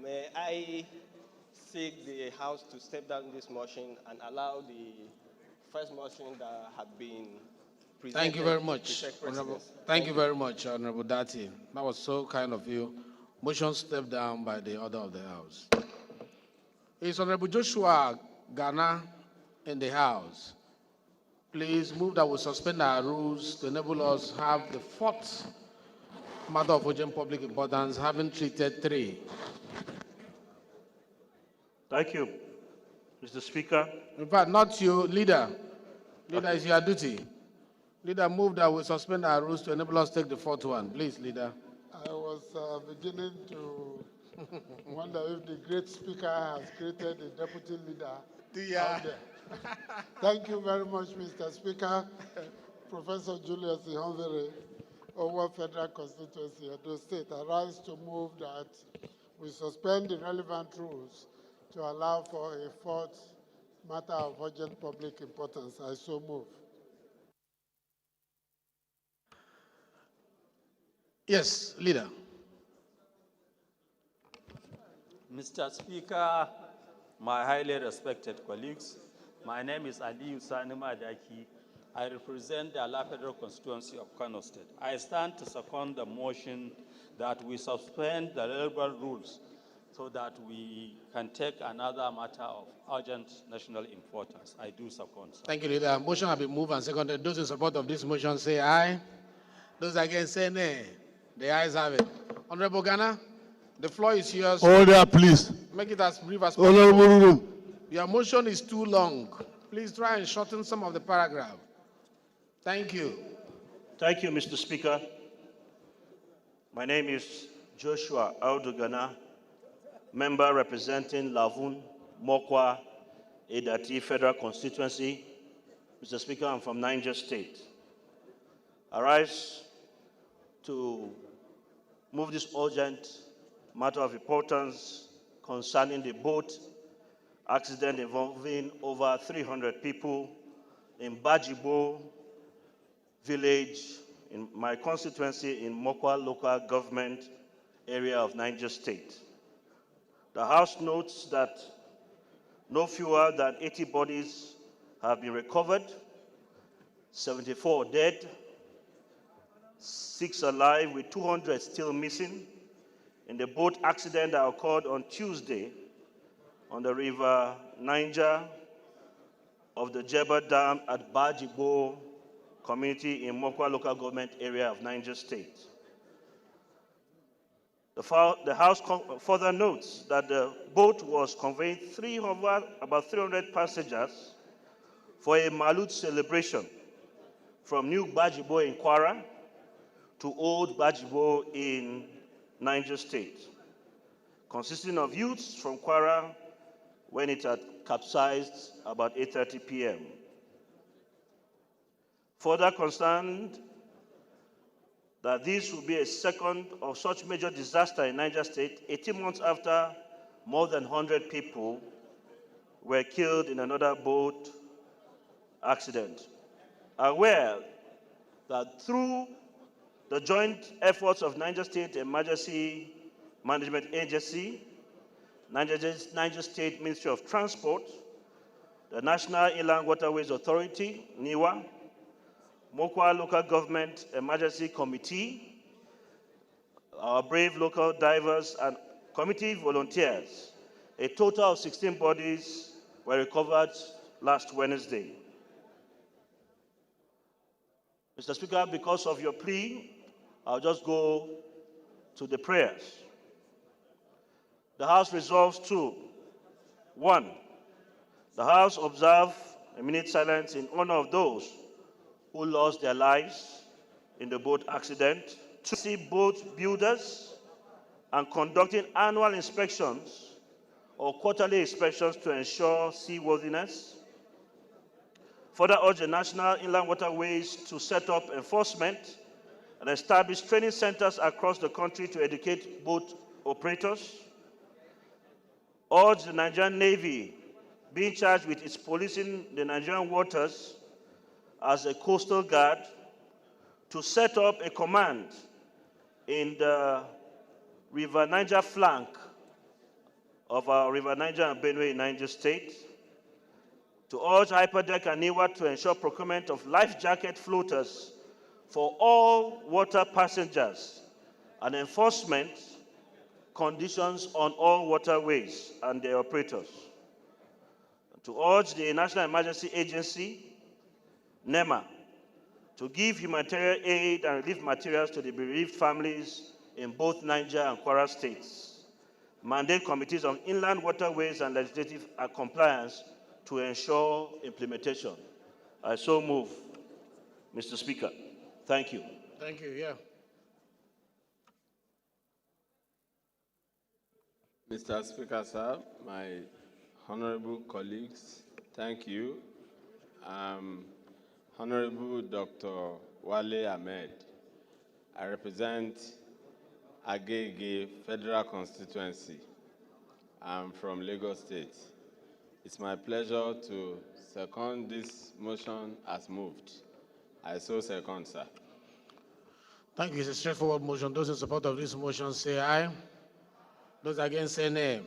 may I seek the House to step down this motion and allow the first motion that have been presented. Thank you very much, Honorable. Thank you very much, Honorable Dati. That was so kind of you. Motion stepped down by the order of the House. Is Honorable Joshua Ghana in the House? Please move that we suspend our rules to enable us to have the fourth matter of urgent public importance, having treated three. Thank you, Mr. Speaker. In fact, not you, leader. Leader, it's your duty. Leader, move that we suspend our rules to enable us to take the fourth one. Please, leader. I was beginning to wonder if the great speaker has created a deputy leader out there. Thank you very much, Mr. Speaker. Professor Julius Ihonvere, Owo Federal Constituency, Edo State, I rise to move that we suspend the relevant rules to allow for a fourth matter of urgent public importance. I so move. Yes, leader. Mr. Speaker, my highly respected colleagues, my name is Aliyu Sani Madaki. I represent the Ala Federal Constituency of Kano State. I stand to second the motion that we suspend the relevant rules so that we can take another matter of urgent national importance. I do second, sir. Thank you, leader. Motion has been moved and seconded. Those in support of this motion say aye. Those against say nay. The ayes have it. Honorable Ghana, the floor is yours. Order, please. Make it as brief as Honorable possible. Room. Your motion is too long. Please try and shorten some of the paragraph. Thank you. Thank you, Mr. Speaker. My name is Joshua Audugana, member representing Lavun, Mokwa, Edati Federal Constituency. Mr. Speaker, I'm from Niger State. I rise to move this urgent matter of importance concerning the boat accident involving over 300 people in Bajibo village in my constituency in Mokwa local government area of Niger State. The House notes that no fewer than 80 bodies have been recovered, 74 dead, 6 alive with 200 still missing in the boat accident that occurred on Tuesday on the river Niger of the Jebba Dam at Bajibo community in Mokwa local government area of Niger State. The House further notes that the boat was conveying about 300 passengers for a Malut celebration from New Bajibo in Kwara to Old Bajibo in Niger State, consisting of youths from Kwara when it had capsized about 8:30 p.m. Further concerned that this will be a second of such major disaster in Niger State, 18 months after more than 100 people were killed in another boat accident. Aware that through the joint efforts of Niger State Emergency Management Agency, Niger State Ministry of Transport, the National Inland Waterways Authority, NIWA, Mokwa Local Government Emergency Committee, our brave local divers and committee volunteers, a total of 16 bodies were recovered last Wednesday. Mr. Speaker, because of your plea, I'll just go to the prayers. The House resolves to, 1, the House observe a minute silence in honor of those who lost their lives in the boat accident. 2, see boat builders and conducting annual inspections or quarterly inspections to ensure seaworthiness. Further urge the National Inland Waterways to set up enforcement and establish training centers across the country to educate boat operators. Urge the Nigerian Navy, being charged with its policing the Nigerian waters as a coastal guard, to set up a command in the River Niger flank of our River Niger and Benue in Niger State, to urge Hyperdeck and NIWA to ensure procurement of life jacket floaters for all water passengers and enforcement conditions on all waterways and their operators. To urge the National Emergency Agency, NEMA, to give humanitarian aid and relief materials to the bereaved families in both Niger and Kwara states. mandate committees on inland waterways and legislative compliance to ensure implementation. I so move, Mr. Speaker. Thank you. Thank you. Yeah. Mr. Speaker, sir, my honorable colleagues, thank you. Honorable Dr. Wale Ahmed. I represent Agege Federal Constituency. I'm from Lagos State. It's my pleasure to second this motion as moved. I so second, sir. Thank you. It's a straightforward motion. Those in support of this motion say aye. Those against say nay.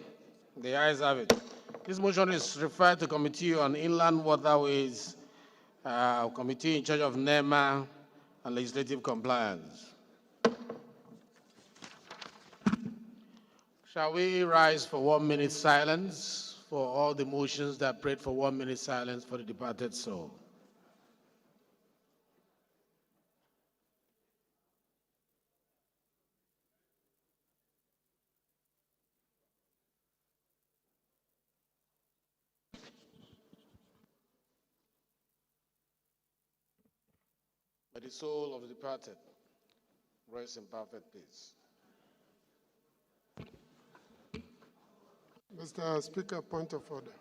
The ayes have it. This motion is referred to Committee on Inland Waterways, Committee in charge of NEMA and Legislative Compliance. Shall we rise for 1 minute silence for all the motions that prayed for 1 minute silence for the departed soul? May the soul of the departed rest in perfect peace. Mr. Speaker, point of order.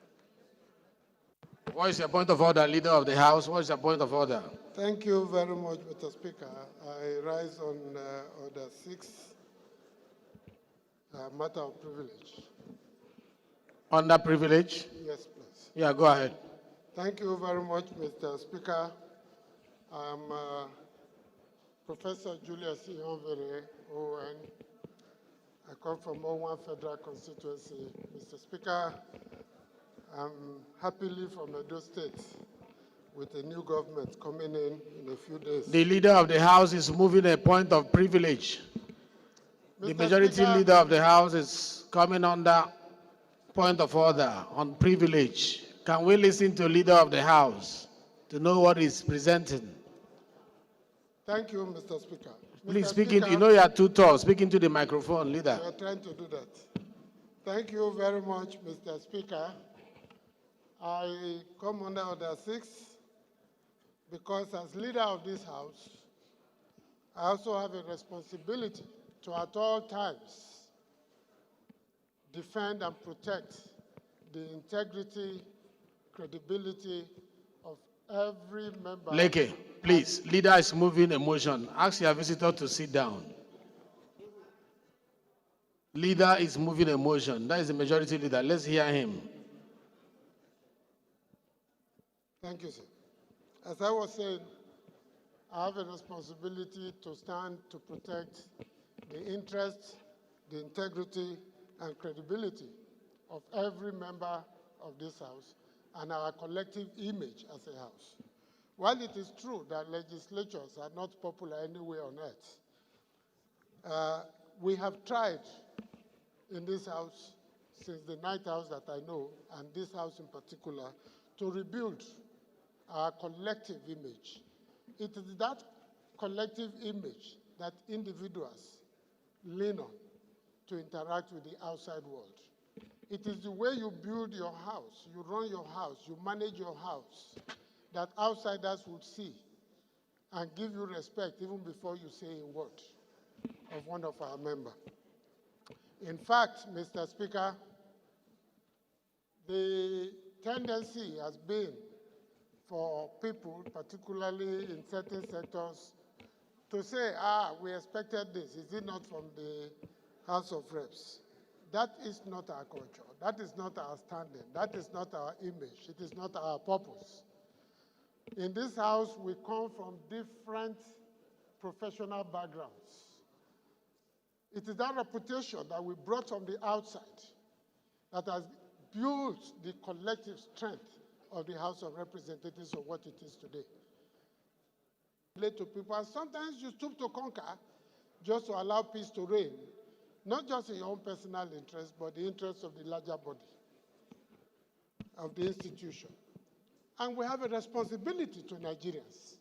What is your point of order, Leader of the House? What is your point of order? Thank you very much, Mr. Speaker. I rise on Order 6, matter of privilege. Under privilege? Yes, please. Yeah, go ahead. Thank you very much, Mr. Speaker. I'm Professor Julius Ionvere, ON. I come from O1 Federal Constituency. Mr. Speaker, I'm happily from Edo State with a new government coming in a few days. The Leader of the House is moving a point of privilege. The Majority Speaker, Leader of the House is coming under point of order on privilege. Can we listen to Leader of the House to know what he's presenting? Thank you, Mr. Speaker. Please Mr. speak Speaker, in, you know you are too tall. Speak into the microphone, Leader. we are trying to do that. Thank you very much, Mr. Speaker. I come under Order 6 because as leader of this House, I also have a responsibility to at all times defend and protect the integrity, credibility of every member. Leke, please, Leader is moving a motion. Ask your visitor to sit down. Leader is moving a motion. That is the Majority Leader. Let's hear him. Thank you, sir. As I was saying, I have a responsibility to stand to protect the interest, the integrity, and credibility of every member of this House and our collective image as a House. While it is true that legislatures are not popular anywhere on earth, we have tried in this House, since the Ninth House that I know, and this House in particular, to rebuild our collective image. It is that collective image that individuals lean on to interact with the outside world. It is the way you build your house, you run your house, you manage your house, that outsiders would see and give you respect even before you say a word of one of our members. In fact, Mr. Speaker, the tendency has been for people, particularly in certain sectors, to say, we expected this. Is it not from the House of Reps? That is not our culture. That is not our standing. That is not our image. It is not our purpose. In this House, we come from different professional backgrounds. It is that reputation that we brought from the outside that has built the collective strength of the House of Representatives of what it is today. Relate to people, and sometimes you stoop to conquer just to allow peace to reign, not just in your own personal interest, but the interest of the larger body of the institution. And we have a responsibility to Nigerians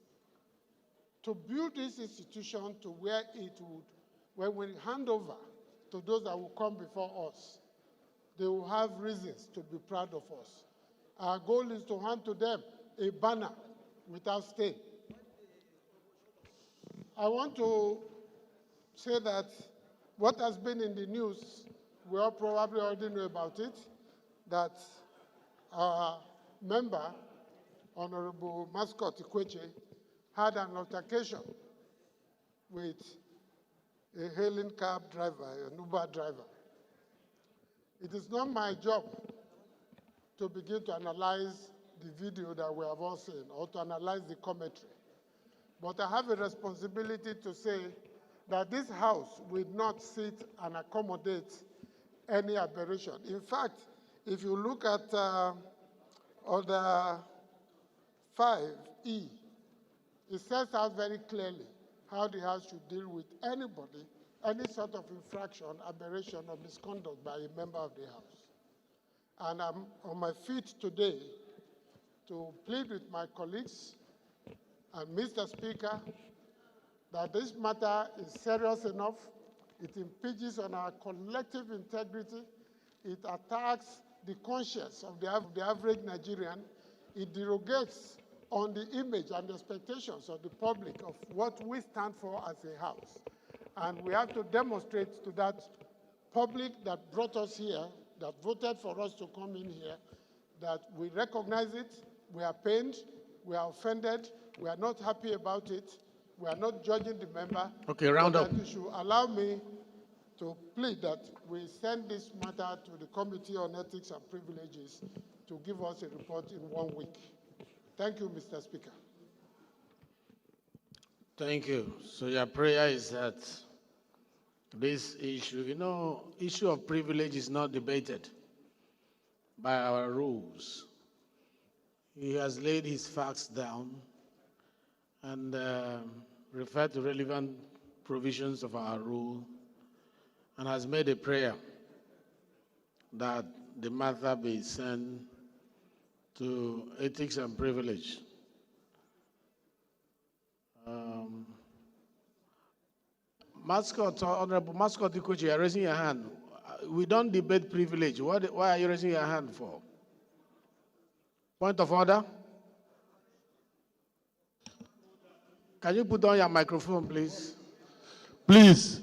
to build this institution to where it would, when we hand over to those that will come before us, they will have reasons to be proud of us. Our goal is to hand to them a banner without stain. I want to say that what has been in the news, we all probably already know about it, that our member, Honorable Mascot Ikweche, had an altercation with a hailing cab driver, an Uber driver. It is not my job to begin to analyze the video that we have all seen or to analyze the commentary. But I have a responsibility to say that this House will not sit and accommodate any aberration. In fact, if you look at Order 5E, it sets out very clearly how the House should deal with anybody, any sort of infraction, aberration, or misconduct by a member of the House. And I'm on my feet today to plead with my colleagues and Mr. Speaker that this matter is serious enough. It impinges on our collective integrity. It attacks the conscience of the average Nigerian. It derogates on the image and expectations of the public of what we stand for as a House. And we have to demonstrate to that public that brought us here, that voted for us to come in here, that we recognize it, we are pained, we are offended, we are not happy about it, we are not judging the member. Okay, round up. That you should allow me to plead that we send this matter to the Committee on Ethics and Privileges to give us a report in 1 week. Thank you, Mr. Speaker. Thank you. So your prayer is that this issue, issue of privilege is not debated by our rules. He has laid his facts down and referred to relevant provisions of our rule and has made a prayer that the matter be sent to Ethics and Privilege. Honorable Mascot Ikweche, you are raising your hand. We don't debate privilege. Why are you raising your hand for? Point of order? Can you put on your microphone, please? Please,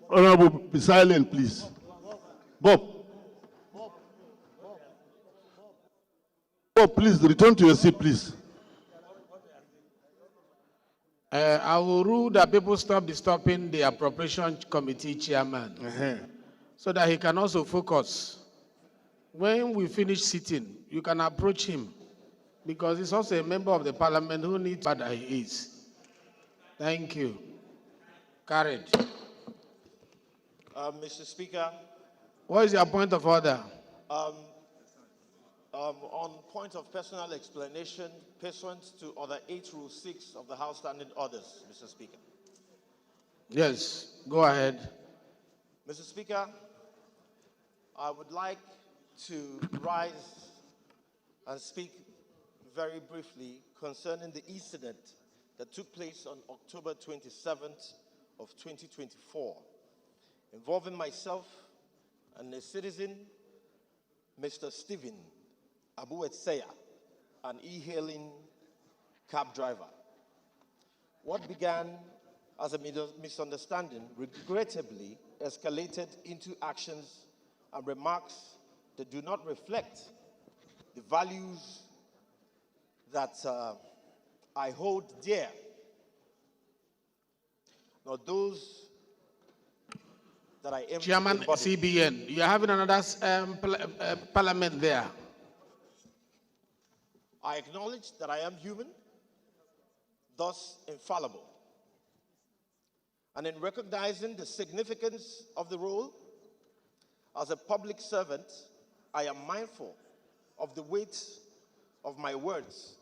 Honorable, be silent, please. Bob, please return to your seat, please. I will rule that people stop disturbing the Appropriation Committee chairman so that he can also focus. When we finish sitting, you can approach him because he's also a member of the parliament who needs what he is. Thank you. Carried. Mr. Speaker. What is your point of order? On point of personal explanation, pursuant to Order 8, Rule 6 of the House Standing Orders, Mr. Speaker. Yes, go ahead. Mr. Speaker, I would like to rise and speak very briefly concerning the incident that took place on October 27th of 2024, involving myself and a citizen, Mr. Stephen Abuetseya, an e-hailing cab driver. What began as a misunderstanding regrettably escalated into actions and remarks that do not reflect the values that I hold dear, nor those that I am. Chairman CBN, you're having another parliament there. I acknowledge that I am human, thus infallible. And in recognizing the significance of the role as a public servant, I am mindful of the weight of my words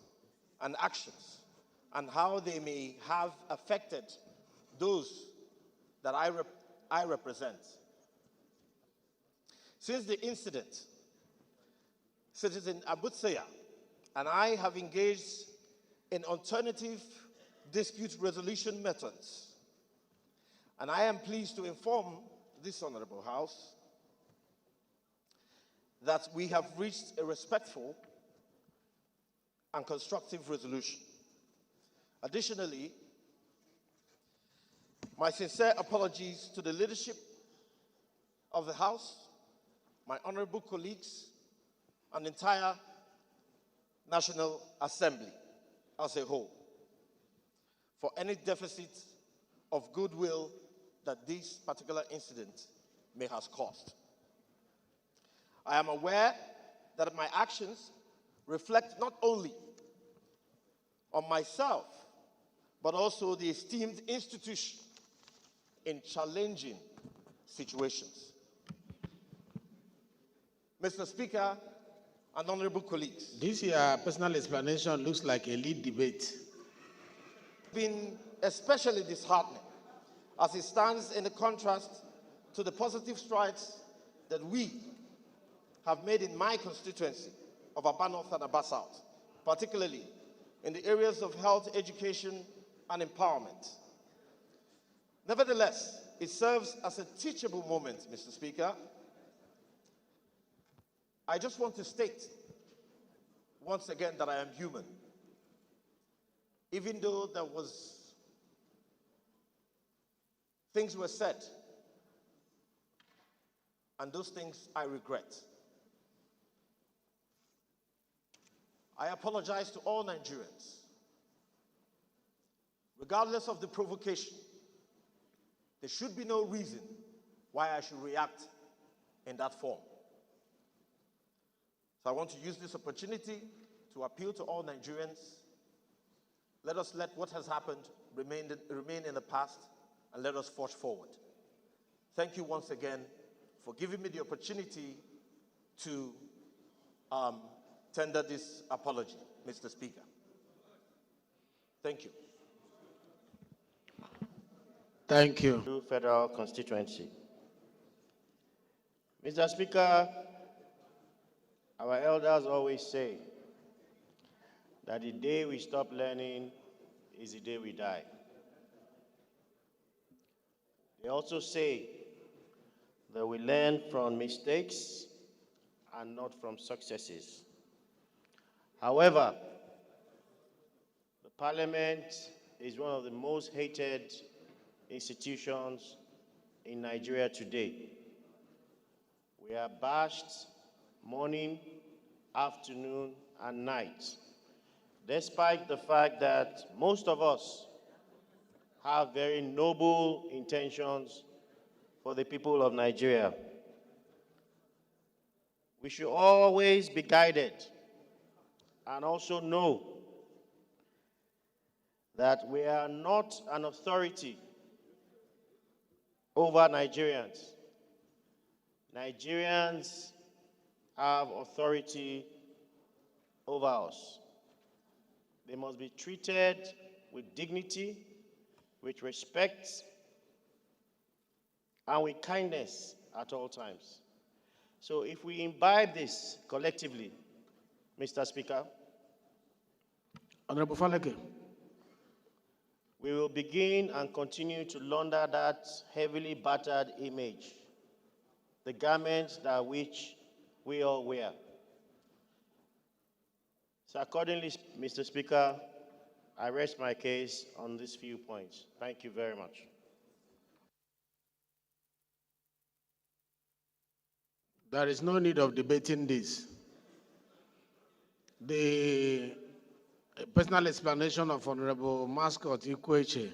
and actions and how they may have affected those that I represent. Since the incident, Citizen Abutseya and I have engaged in alternative dispute resolution methods. And I am pleased to inform this Honorable House that we have reached a respectful and constructive resolution. Additionally, my sincere apologies to the leadership of the House, my honorable colleagues, and the entire National Assembly as a whole for any deficit of goodwill that this particular incident may have caused. I am aware that my actions reflect not only on myself, but also the esteemed institution in challenging situations. Mr. Speaker and honorable colleagues. This personal explanation looks like a lead debate. Been especially disheartening as it stands in the contrast to the positive strides that we have made in my constituency of Aba North and Aba South, particularly in the areas of health, education, and empowerment. Nevertheless, it serves as a teachable moment, Mr. Speaker. I just want to state once again that I am human. Even though things were said, and those things I regret. I apologize to all Nigerians. Regardless of the provocation, there should be no reason why I should react in that form. So I want to use this opportunity to appeal to all Nigerians. Let us let what has happened remain in the past, and let us forge forward. Thank you once again for giving me the opportunity to tender this apology, Mr. Speaker. Thank you. Thank you. To Federal Constituency. Mr. Speaker, our elders always say that the day we stop learning is the day we die. They also say that we learn from mistakes and not from successes. However, the Parliament is one of the most hated institutions in Nigeria today. We are bashed morning, afternoon, and night, despite the fact that most of us have very noble intentions for the people of Nigeria. We should always be guided and also know that we are not an authority over Nigerians. Nigerians have authority over us. They must be treated with dignity, with respect, and with kindness at all times. So if we imbibe this collectively, Mr. Speaker, Honorable Faleke. We will begin and continue to launder that heavily battered image, the garments that which we all wear. So accordingly, Mr. Speaker, I rest my case on these few points. Thank you very much. There is no need of debating this. The personal explanation of Honorable Mascot Ikweche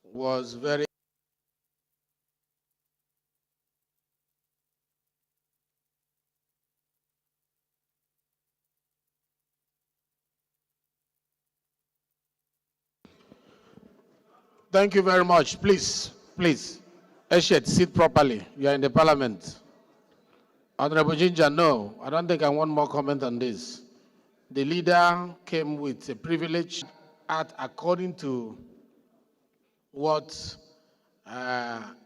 was very Thank you very much. Please. Eshet, sit properly. You are in the Parliament. Honorable Ginger, no, I don't think I want more comment on this. The leader came with a privilege act according to what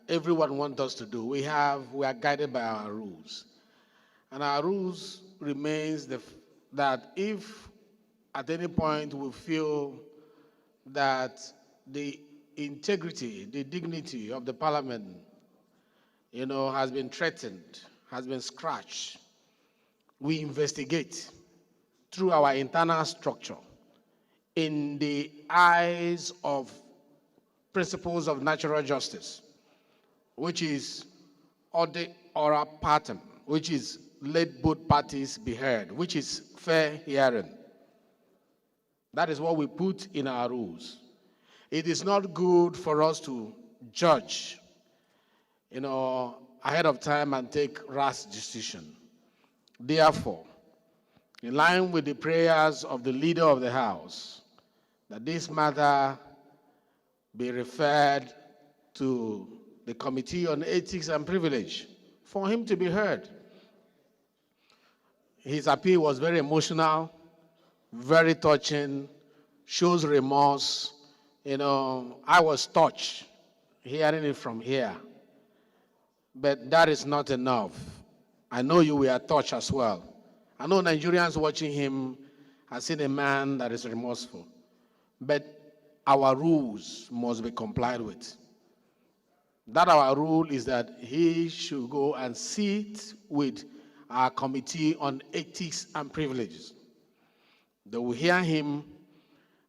everyone wants us to do. We are guided by our rules. And our rules remains that if at any point we feel that the integrity, the dignity of the Parliament, has been threatened, has been scratched, we investigate through our internal structure in the eyes of principles of natural justice, which is ode ora partem, which is let both parties be heard, which is fair hearing. That is what we put in our rules. It is not good for us to judge, ahead of time and take rash decision. Therefore, in line with the prayers of the leader of the House, that this matter be referred to the Committee on Ethics and Privilege for him to be heard. His appeal was very emotional, very touching, shows remorse. I was touched hearing it from here. But that is not enough. I know you were touched as well. I know Nigerians watching him have seen a man that is remorseful. But our rules must be complied with. That our rule is that he should go and sit with our Committee on Ethics and Privileges. They will hear him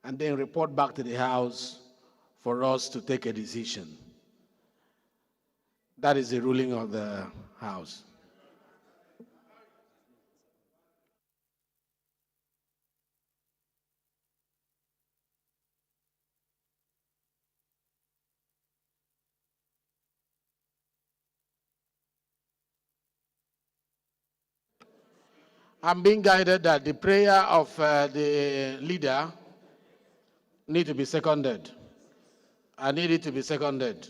and then report back to the House for us to take a decision. That is the ruling of the House. I'm being guided that the prayer of the leader need to be seconded. I need it to be seconded.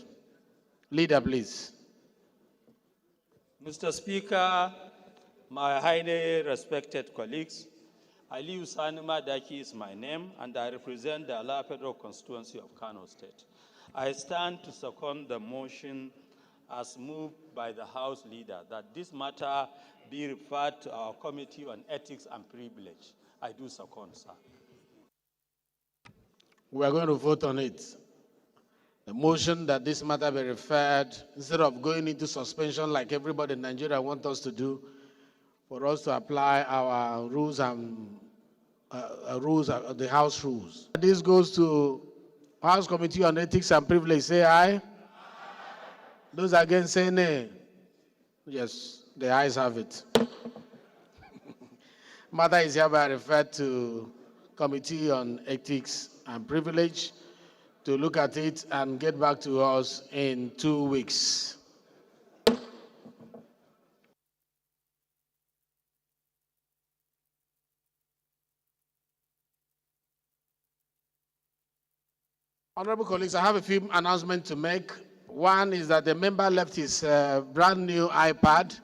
Leader, please. Mr. Speaker, my highly respected colleagues, Aliyu Sani Madaki is my name, and I represent the Ala Federal Constituency of Kano State. I stand to second the motion as moved by the House leader that this matter be referred to our Committee on Ethics and Privilege. I do second, sir. We are going to vote on it. The motion that this matter be referred, instead of going into suspension like everybody in Nigeria wants us to do, for us to apply our rules and the House rules. This goes to House Committee on Ethics and Privilege. Say aye. Those against say nay. Yes, the ayes have it. Matter is hereby referred to Committee on Ethics and Privilege to look at it and get back to us in 2 weeks. Honorable colleagues, I have a few announcements to make. One is that the member left his brand new iPad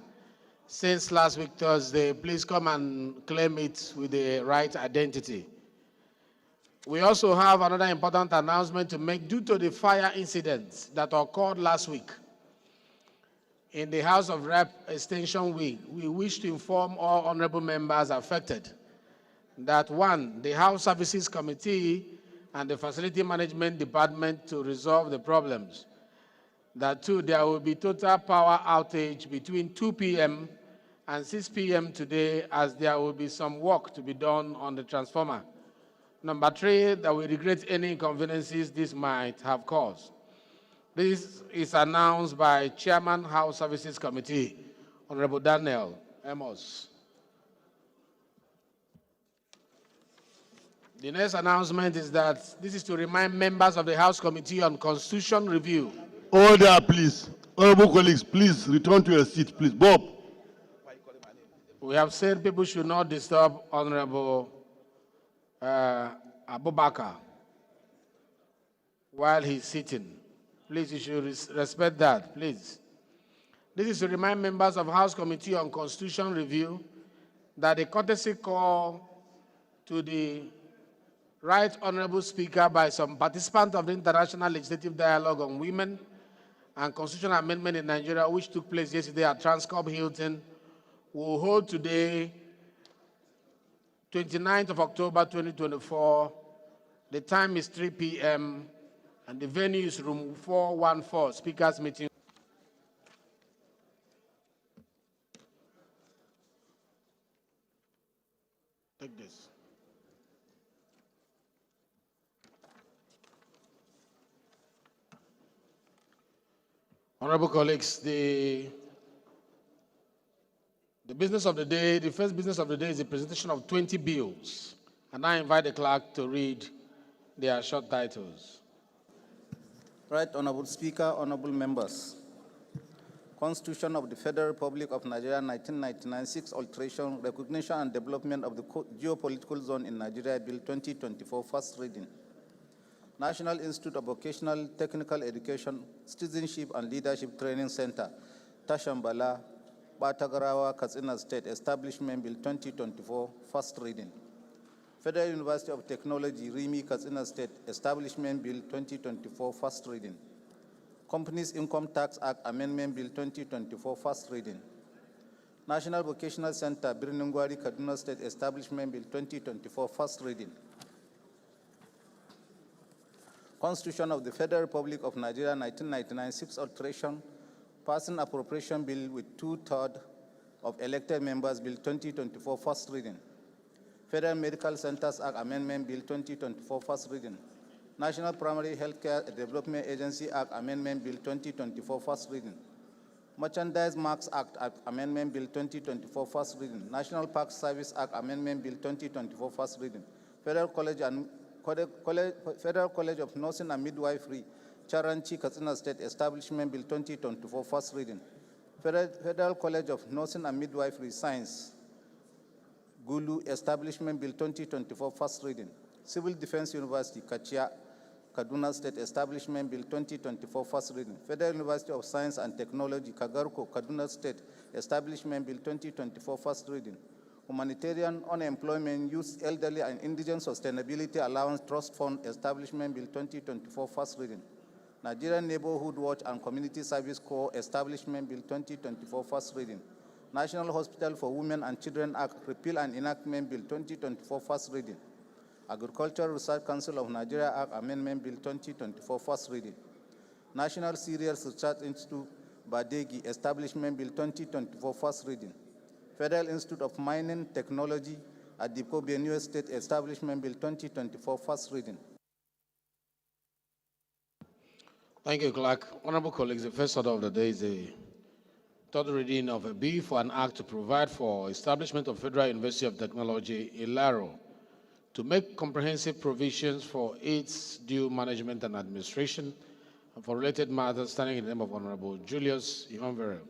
since last week Thursday. Please come and claim it with the right identity. We also have another important announcement to make due to the fire incidents that occurred last week. In the House of Rep Extension Week, we wish to inform all honorable members affected that one, the House Services Committee and the Facility Management Department to resolve the problems. That two, there will be total power outage between 2 p.m. and 6 p.m. today, as there will be some work to be done on the transformer. Number three, that we regret any inconveniences this might have caused. This is announced by Chairman House Services Committee, Honorable Daniel Amos. The next announcement is that this is to remind members of the House Committee on Constitution Review. Order, please. Honorable colleagues, please return to your seat, please. Bob. We have said people should not disturb Honorable Abubakar while he's sitting. Please, you should respect that, please. This is to remind members of House Committee on Constitution Review that a courtesy call to the Right Honorable Speaker by some participants of the International Legislative Dialogue on Women and Constitutional Amendment in Nigeria, which took place yesterday at Transcorp Hilton, will hold today, 29th of October 2024. The time is 3 p.m. and the venue is room 414, Speaker's Meeting. Take this. Honorable colleagues, the business of the day, the first business of the day is the presentation of 20 bills. And I invite the clerk to read their short titles. Right, Honorable Speaker, honorable members. Constitution of the Federal Republic of Nigeria, 1999, 6 alteration, recognition and development of the geopolitical zone in Nigeria, Bill 2024, first reading. National Institute of Vocational Technical Education, Citizenship and Leadership Training Center, Tashambala, Batagarawa, Katsina State, Establishment Bill 2024, first reading. Federal University of Technology, Rimi, Katsina State, Establishment Bill 2024, first reading. Companies Income Tax Act Amendment Bill 2024, first reading. National Vocational Center, Birnungwari, Kaduna State, Establishment Bill 2024, first reading. Constitution of the Federal Republic of Nigeria, 1999, 6 alteration, passing appropriation bill with 2/3 of elected members, Bill 2024, first reading. Federal Medical Centers Act Amendment Bill 2024, first reading. National Primary Healthcare Development Agency Act Amendment Bill 2024, first reading. Merchandise Marks Act Amendment Bill 2024, first reading. National Park Service Act Amendment Bill 2024, first reading. Federal College of Nursing and Midwifery, Charanchi, Katsina State, Establishment Bill 2024, first reading. Federal College of Nursing and Midwifery Science, Gulu, Establishment Bill 2024, first reading. Civil Defense University, Kachia, Kaduna State, Establishment Bill 2024, first reading. Federal University of Science and Technology, Kagarko, Kaduna State, Establishment Bill 2024, first reading. Humanitarian Unemployment, Youth, Elderly, and Indigent Sustainability Allowance Trust Fund, Establishment Bill 2024, first reading. Nigerian Neighborhood Watch and Community Service Corps, Establishment Bill 2024, first reading. National Hospital for Women and Children Act, Repeal and Enactment Bill 2024, first reading. Agricultural Research Council of Nigeria Act Amendment Bill 2024, first reading. National Cereals Research Institute, Badegi, Establishment Bill 2024, first reading. Federal Institute of Mining Technology, Adipo, Benue State, Establishment Bill 2024, first reading. Thank you, Clerk. Honorable colleagues, the first order of the day is the third reading of a bill for an act to provide for establishment of Federal University of Technology, Ilaro, to make comprehensive provisions for its due management and administration, and for related matters standing in the name of Honorable Julius Ihonvere.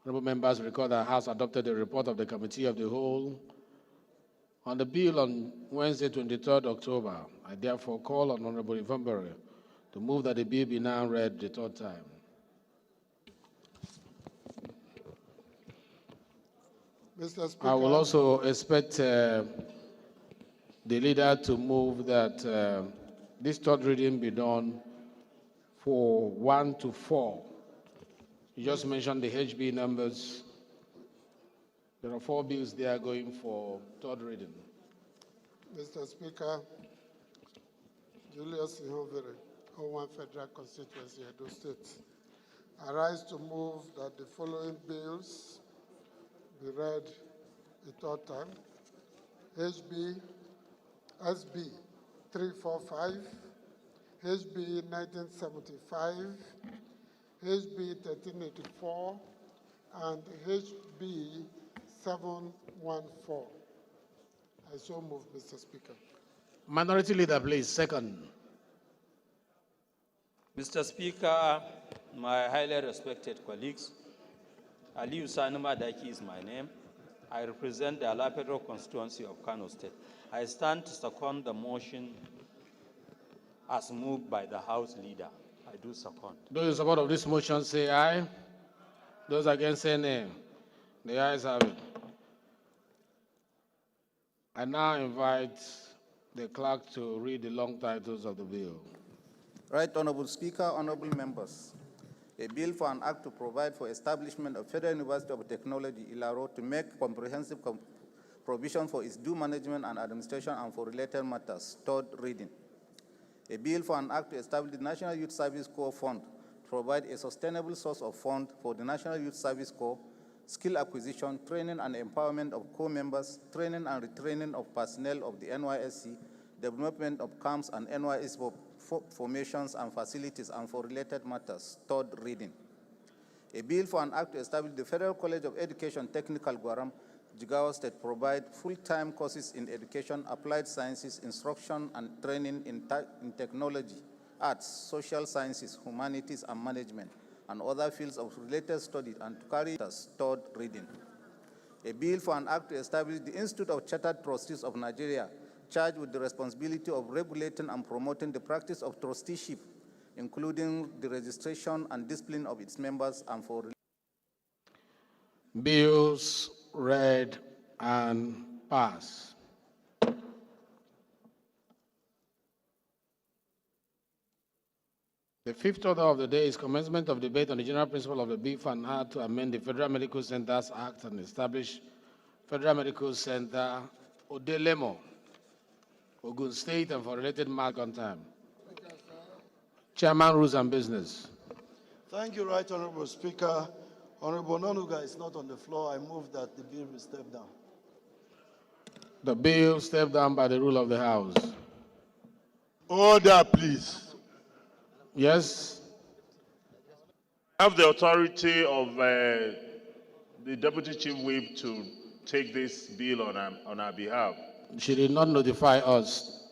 Honorable members, record that the House adopted the report of the Committee of the Whole on the bill on Wednesday, 23rd October. I therefore call on Honorable Ihonvere to move that the bill be now read the third time. Mr. Speaker. I will also expect the leader to move that this third reading be done for 1 to 4. You just mentioned the HB numbers. There are 4 bills there going for third reading. Mr. Speaker, Julius Ihonvere, 01 Federal Constituency, Edo State. I rise to move that the following bills be read the third time. SB 345, HB 1975, HB 1384, and HB 714. I so move, Mr. Speaker. Minority Leader, please, second. Mr. Speaker, my highly respected colleagues, Aliyu Sanuma Daki is my name. I represent the Ala Federal constituency of Kano State. I stand to second the motion as moved by the House Leader. I do second. Those in support of this motion say aye. Those against say nay. The ayes have it. I now invite the clerk to read the long titles of the bill. Right, Honorable Speaker, honorable members. A bill for an act to provide for establishment of Federal University of Technology, Ilaro, to make comprehensive provision for its due management and administration and for related matters. Third reading. A bill for an act to establish the National Youth Service Corps Fund to provide a sustainable source of fund for the National Youth Service Corps skill acquisition, training and empowerment of co-members, training and retraining of personnel of the NYSC, development of camps and NYSC formations and facilities, and for related matters. Third reading. A bill for an act to establish the Federal College of Education Technical Guaram, Jigawa State, provide full-time courses in education, applied sciences, instruction and training in technology, arts, social sciences, humanities and management, and other fields of related studies, and to carry as third reading. A bill for an act to establish the Institute of Chartered Trustees of Nigeria, charged with the responsibility of regulating and promoting the practice of trusteeship, including the registration and discipline of its members, and for bills read and passed. The fifth order of the day is commencement of debate on the general principle of the bill for an act to amend the Federal Medical Centers Act and establish Federal Medical Center Odelemo, Ogun State, and for related matter on time. Chairman, Rules and Business. Thank you, Right Honorable Speaker. Honorable Nonuga is not on the floor. I move that the bill be stepped down. The bill stepped down by the rule of the House. Order, please. Yes. I have the authority of the Deputy Chief Whip to take this bill on our behalf. She did not notify us.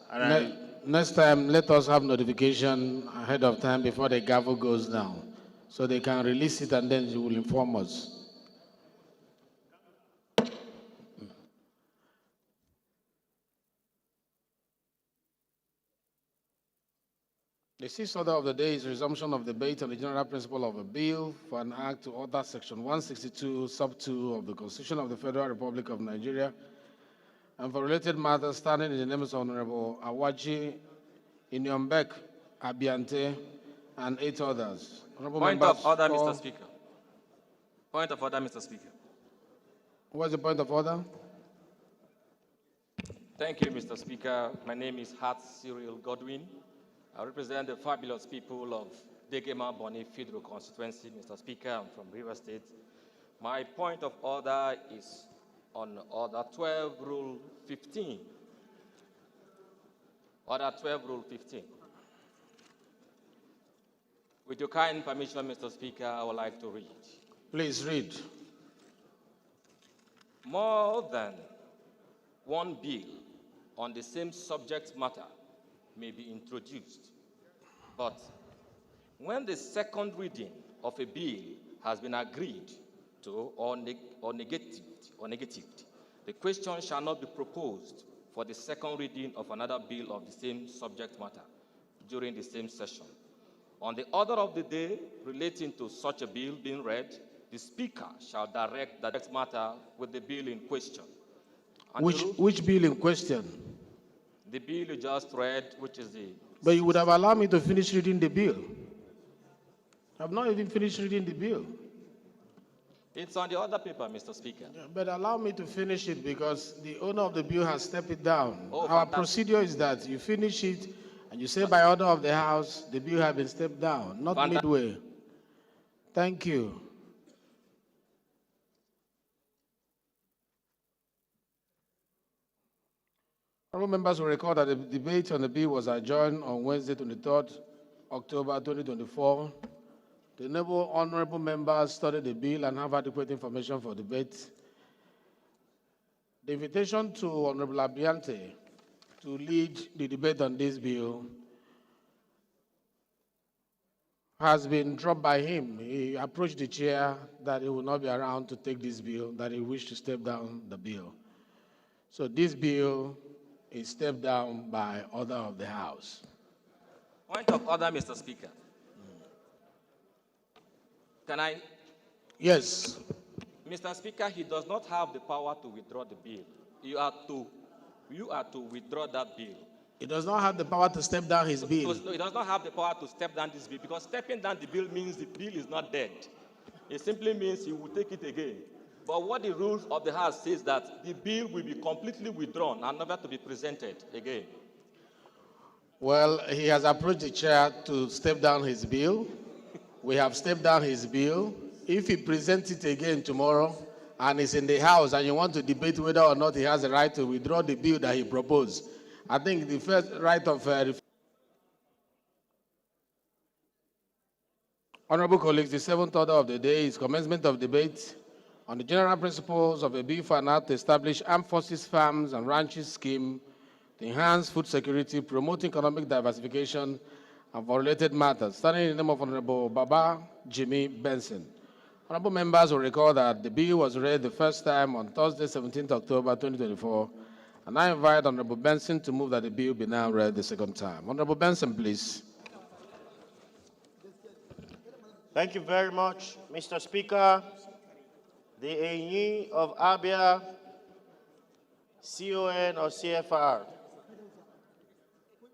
Next time, let us have notification ahead of time before the gavel goes down, so they can release it and then she will inform us. The sixth order of the day is resumption of debate on the general principle of a bill for an act to order Section 162, Sub 2 of the Constitution of the Federal Republic of Nigeria, and for related matters, standing in the name of Honorable Awaji Inyombek Abiante and 8 others. Point of order, Mr. Speaker. Point of order, Mr. Speaker. What's the point of order? Thank you, Mr. Speaker. My name is Hart Cyril Godwin. I represent the fabulous people of Degema Boni Federal Constituency, Mr. Speaker. I'm from River State. My point of order is on Order 12, Rule 15. Order 12, Rule 15. With your kind permission, Mr. Speaker, I would like to read. Please read. More than one bill on the same subject matter may be introduced, but when the second reading of a bill has been agreed to or negatived, the question shall not be proposed for the second reading of another bill of the same subject matter during the same session. On the order of the day relating to such a bill being read, the Speaker shall direct that matter with the bill in question. Which bill in question? The bill you just read, which is the... But you would have allowed me to finish reading the bill. I've not even finished reading the bill. It's on the other paper, Mr. Speaker. Yeah, but allow me to finish it because the owner of the bill has stepped it down. Oh, our procedure is that you finish it and you say by order of the House, the bill has been stepped down, not midway. Thank you. Honorable members will recall that the debate on the bill was adjourned on Wednesday, 23rd October 2024. The noble honorable members studied the bill and have adequate information for debate. The invitation to Honorable Abiante to lead the debate on this bill has been dropped by him. He approached the chair that he will not be around to take this bill, that he wished to step down the bill. So this bill is stepped down by order of the House. Point of order, Mr. Speaker. Can I? Yes. Mr. Speaker, he does not have the power to withdraw the bill. You are to withdraw that bill. He does not have the power to step down his bill. No, he does not have the power to step down this bill because stepping down the bill means the bill is not dead. It simply means he will take it again. But what the rules of the House says that the bill will be completely withdrawn and never to be presented again. Well, he has approached the chair to step down his bill. We have stepped down his bill. if he presents it again tomorrow and it's in the House and you want to debate whether or not he has the right to withdraw the bill that he proposed, I think the first right of Honorable colleagues, the seventh order of the day is commencement of debate on the general principles of a bill for an act to establish armed forces farms and ranches scheme to enhance food security, promote economic diversification, and for related matters. Standing in the name of Honorable Baba Jimmy Benson. Honorable members will recall that the bill was read the first time on Thursday, 17th October 2024, and I invite Honorable Benson to move that the bill be now read the second time. Honorable Benson, please. Thank you very much, Mr. Speaker. The Enyi of Abia, CON or CFR.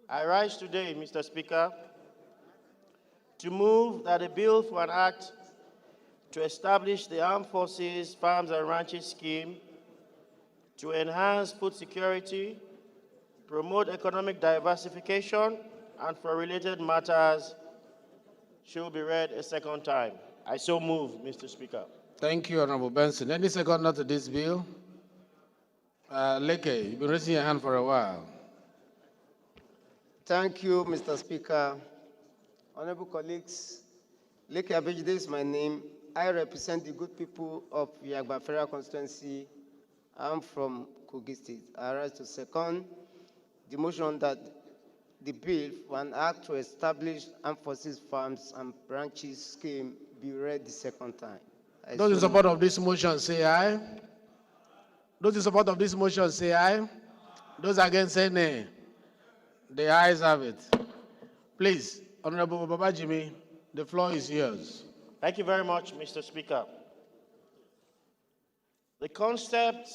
I rise today, Mr. Speaker, to move that a bill for an act to establish the Armed Forces Farms and Ranches Scheme to enhance food security, promote economic diversification, and for related matters should be read a second time. I so move, Mr. Speaker. Thank you, Honorable Benson. Any seconder to this bill? Leke, you've been raising your hand for a while. Thank you, Mr. Speaker. Honorable colleagues, Leke Abejide is my name. I represent the good people of Zamfara constituency. I'm from Kogi State. I rise to second the motion that the bill for an act to establish Armed Forces Farms and Ranches scheme be read the second time. Those in support of this motion say aye. Those in support of this motion say aye. Those against say nay. The ayes have it. Please, Honorable Baba Jimmy, the floor is yours. Thank you very much, Mr. Speaker. The concept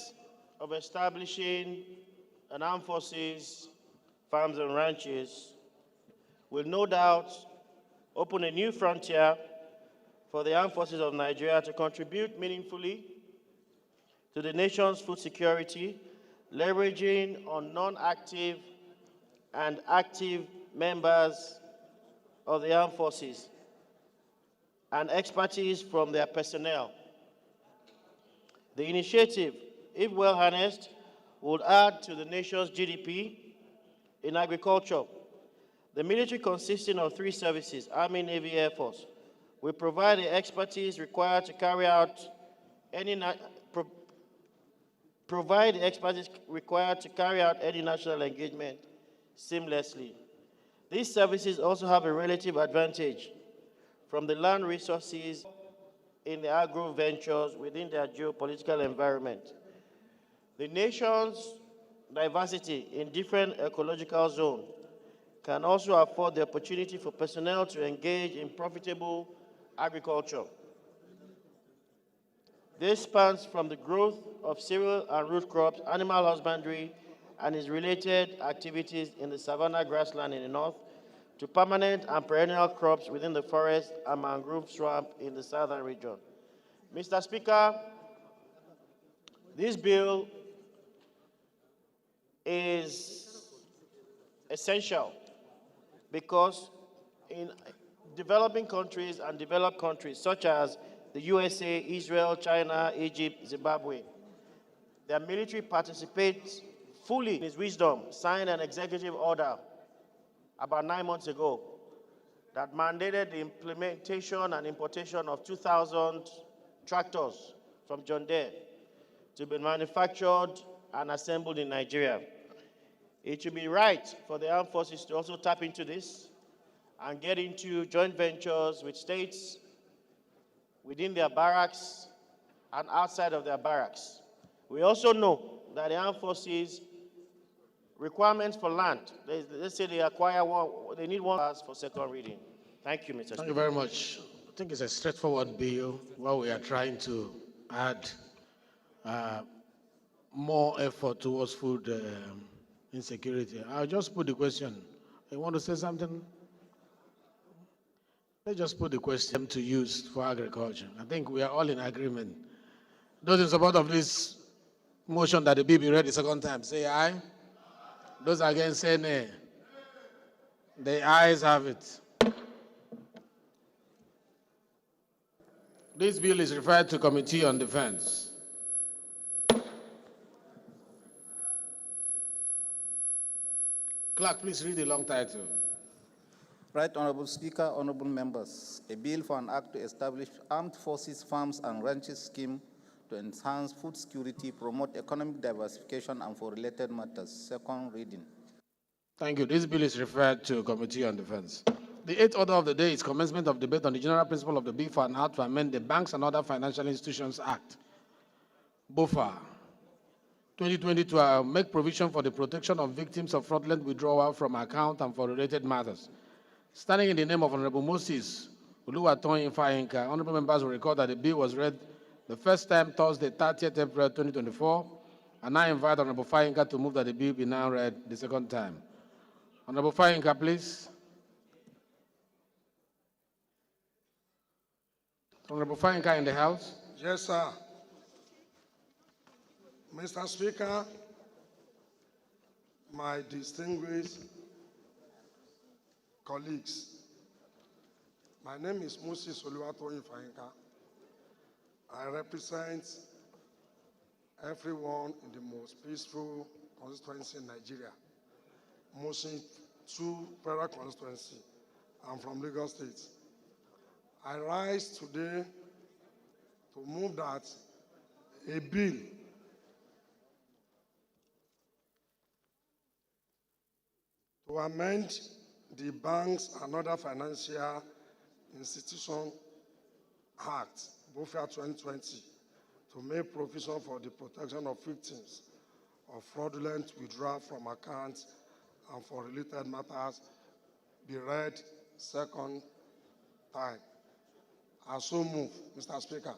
of establishing an armed forces, farms and ranches will no doubt open a new frontier for the armed forces of Nigeria to contribute meaningfully to the nation's food security, leveraging on non-active and active members of the armed forces and expertise from their personnel. The initiative, if well harnessed, would add to the nation's GDP in agriculture. The military, consisting of three services, Army, Navy, Air Force, will provide the expertise required to carry out any national engagement seamlessly. These services also have a relative advantage from the land resources in the agro ventures within their geopolitical environment. The nation's diversity in different ecological zones can also afford the opportunity for personnel to engage in profitable agriculture. This spans from the growth of cereal and root crops, animal husbandry, and its related activities in the savanna grassland in the north, to permanent and perennial crops within the forest and mangrove swamp in the southern region. Mr. Speaker, this bill is essential because in developing countries and developed countries such as the USA, Israel, China, Egypt, Zimbabwe, their military participates fully in its wisdom, signed an executive order about 9 months ago that mandated the implementation and importation of 2,000 tractors from John Deere to be manufactured and assembled in Nigeria. It should be right for the armed forces to also tap into this and get into joint ventures with states within their barracks and outside of their barracks. We also know that the armed forces requirements for land, let's say they acquire one, they need one for second reading. Thank you, Mr. Speaker. Thank you very much. I think it's a straightforward bill where we are trying to add more effort towards food insecurity. I'll just put the question. You want to say something? Let's just put the question to use for agriculture. I think we are all in agreement. Those in support of this motion that the bill be read the second time, say aye. Those against, say nay. The ayes have it. This bill is referred to Committee on Defense. Clerk, please read the long title. Right Honorable Speaker, honorable members, a bill for an act to establish armed forces, farms and ranches scheme to enhance food security, promote economic diversification and for related matters. Second reading. Thank you. This bill is referred to Committee on Defense. The eighth order of the day is commencement of debate on the general principle of the bill for an act to amend the Banks and Other Financial Institutions Act, BOFA, 2020 to make provision for the protection of victims of fraudulent withdrawal from account and for related matters. Standing in the name of Honorable Moses Uluwaton Ifayinka, honorable members will recall that the bill was read the first time Thursday, 30th April 2024, and I invite Honorable Ifayinka to move that the bill be now read the second time. Honorable Ifayinka, please. Honorable Ifayinka in the House. Yes, sir. Mr. Speaker, my distinguished colleagues, my name is Moses Oluwatoyin Ifayinka. I represent everyone in the most peaceful constituency in Nigeria, Motion 2 Federal Constituency. I'm from Lagos State. I rise today to move that a bill to amend the Banks and Other Financial Institutions Act, BOFA 2020, to make provision for the protection of victims of fraudulent withdrawal from accounts and for related matters, be read second time. I so move, Mr. Speaker.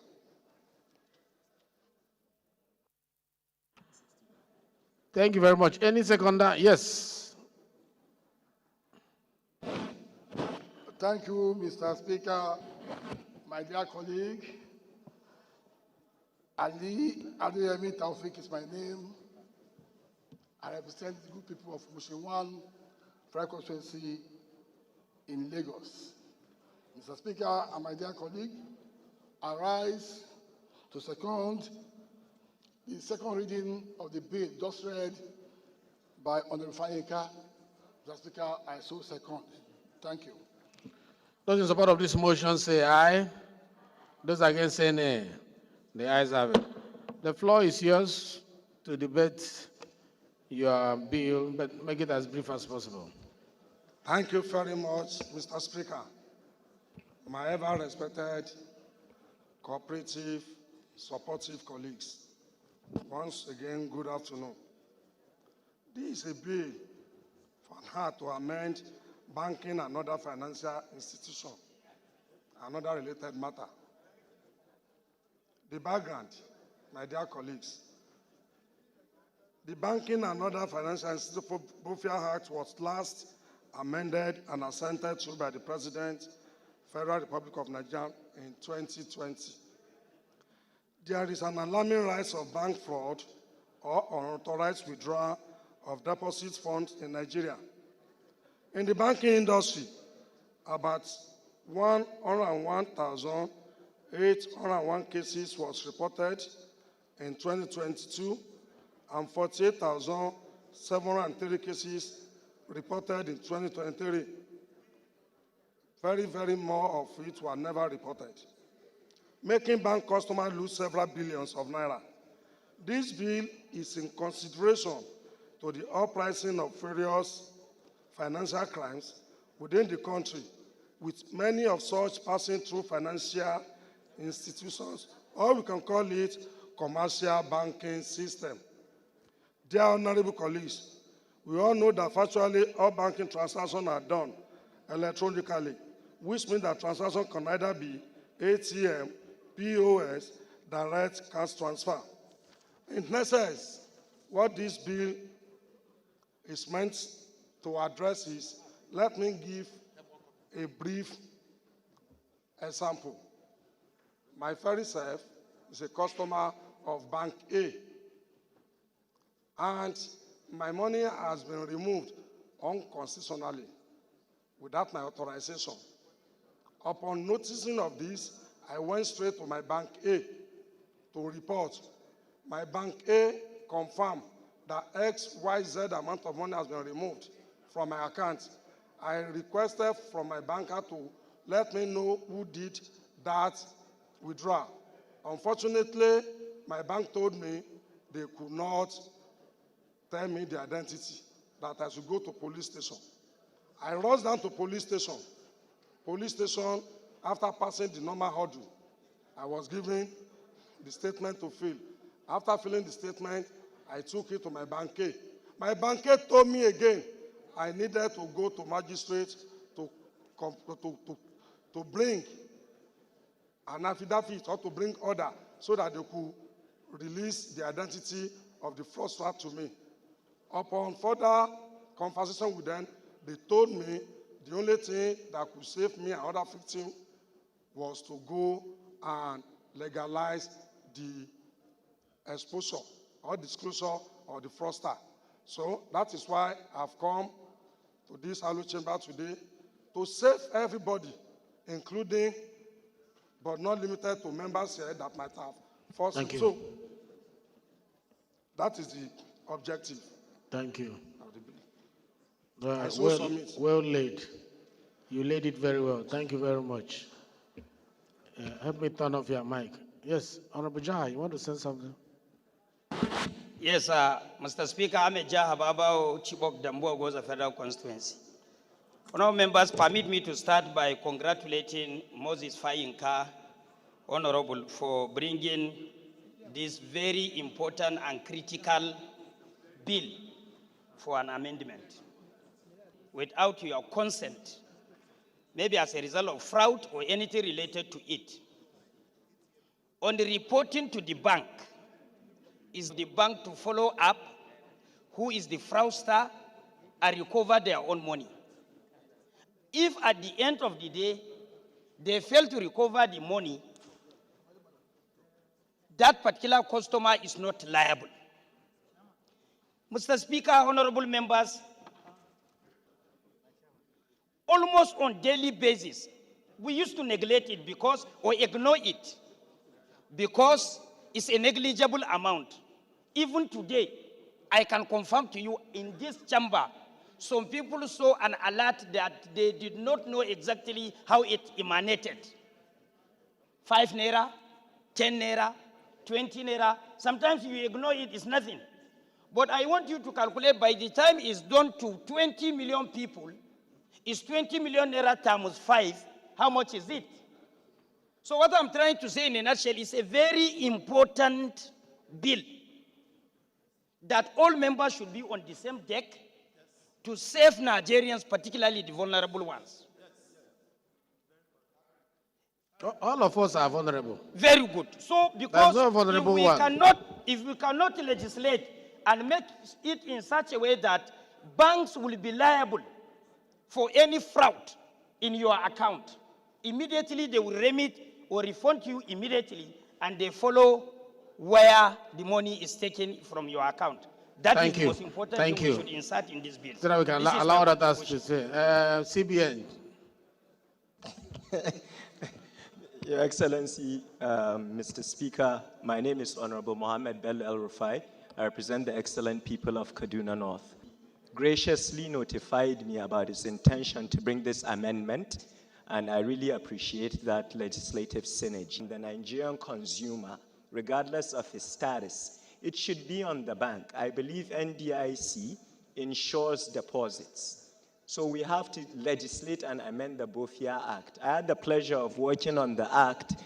Thank you very much. Any seconder? Yes. Thank you, Mr. Speaker. My dear colleague, Ali Adeyemi Taufik is my name. I represent the good people of Motion 1 Federal Constituency in Lagos. Mr. Speaker and my dear colleague, I rise to second the second reading of the bill just read by Honorable Ifayinka. Mr. Speaker, I so second. Thank you. Those in support of this motion say aye. Those against say nay. The ayes have it. The floor is yours to debate your bill, but make it as brief as possible. Thank you very much, Mr. Speaker. My ever-respected, cooperative, supportive colleagues, once again, good afternoon. This is a bill for her to amend banking and other financial institutions, another related matter. The background, my dear colleagues, the Banking and Other Financial Institutions BOFA Act was last amended and assented to by the President, Federal Republic of Nigeria in 2020. There is an alarming rise of bank fraud or unauthorized withdrawal of deposit funds in Nigeria. In the banking industry, about 101,801 cases was reported in 2022 and 48,703 cases reported in 2023. Very more of it were never reported, making bank customers lose several billions of naira. This bill is in consideration to the uprising of various financial crimes within the country, with many of such passing through financial institutions, or we can call it commercial banking system. Dear honorable colleagues, we all know that virtually all banking transactions are done electronically, which means that transactions can either be ATM, POS, direct cash transfer. In essence, what this bill is meant to address is, let me give a brief example. My very self is a customer of Bank A, and my money has been removed unconstitutionally without my authorization. Upon noticing of this, I went straight to my bank A to report. My bank A confirmed that XYZ amount of money has been removed from my account. I requested from my banker to let me know who did that withdrawal. Unfortunately, my bank told me they could not tell me the identity, that I should go to police station. I rushed down to police station. Police station, after passing the normal hurdle, I was given the statement to fill. After filling the statement, I took it to my banker. My banker told me again I needed to go to magistrate to bring an affidavit or to bring order so that they could release the identity of the fraudster to me. Upon further conversation with them, they told me the only thing that could save me and other victims was to go and legalize the exposure or disclosure of the fraudster. So that is why I've come to this Hallowed Chamber today to save everybody, including but not limited to members here that might have forced. Thank you. So that is the objective. Thank you. I so submit. Well laid. You laid it very well. Thank you very much. Help me turn off your mic. Yes, Honorable Jaha, you want to say something? Yes, Mr. Speaker, I'm a Jaha Babao Chibok Dambo Goza Federal Constituency. Honorable members, permit me to start by congratulating Moses Fayinka, Honorable, for bringing this very important and critical bill for an amendment. Without your consent, maybe as a result of fraud or anything related to it, on the reporting to the bank, is the bank to follow up who is the fraudster and recover their own money. If at the end of the day, they fail to recover the money, that particular customer is not liable. Mr. Speaker, honorable members, almost on daily basis, we used to neglect it or ignore it because it's a negligible amount. Even today, I can confirm to you in this chamber, some people saw an alert that they did not know exactly how it emanated. 5 naira, 10 naira, 20 naira. Sometimes you ignore it, it's nothing. But I want you to calculate by the time it's done to 20 million people, is 20 million naira times 5, how much is it? So what I'm trying to say in a nutshell is a very important bill that all members should be on the same deck to save Nigerians, particularly the vulnerable ones. All of us are vulnerable. Very good. So because no vulnerable if we cannot legislate and make it in such a way that banks will be liable for any fraud in your account, immediately they will remit or refund you immediately, and they follow where the money is taken from your account. That is the most important thing we should insert in this bill. So that we can allow others to say. CBN. Your Excellency, Mr. Speaker, my name is Honorable Mohammed Bello El Rufai. I represent the excellent people of Kaduna North. Graciously notified me about his intention to bring this amendment, and I really appreciate that legislative synergy. The Nigerian consumer, regardless of his status, it should be on the bank. I believe NDIC insures deposits. So we have to legislate and amend the Bofia Act. I had the pleasure of working on the act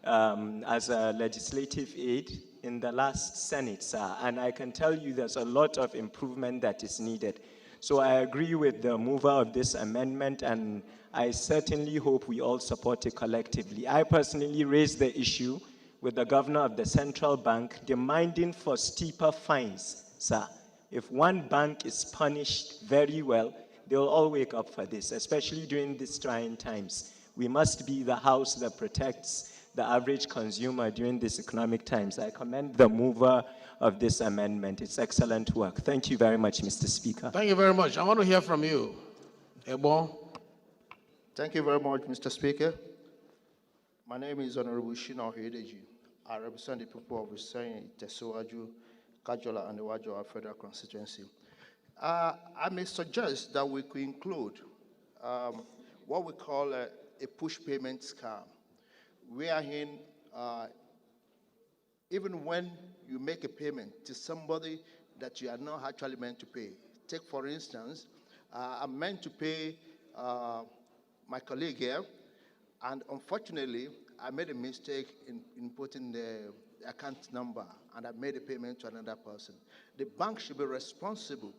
as a legislative aide in the last Senate, sir, and I can tell you there's a lot of improvement that is needed. So I agree with the mover of this amendment, and I certainly hope we all support it collectively. I personally raised the issue with the governor of the central bank demanding for steeper fines, sir. If one bank is punished very well, they will all wake up for this, especially during these trying times. We must be the house that protects the average consumer during these economic times. I commend the mover of this amendment. It's excellent work. Thank you very much, Mr. Speaker. Thank you very much. I want to hear from you. Ebo. Thank you very much, Mr. Speaker. My name is Honorable Shina Hedeji. I represent the people of Hussein, Tesuaju, Kajola, and the Wajoa Federal Constituency. I may suggest that we could include what we call a push payment scam, wherein even when you make a payment to somebody that you are not actually meant to pay. Take, for instance, I'm meant to pay my colleague here, and unfortunately, I made a mistake in putting the account number, and I made a payment to another person. The bank should be responsible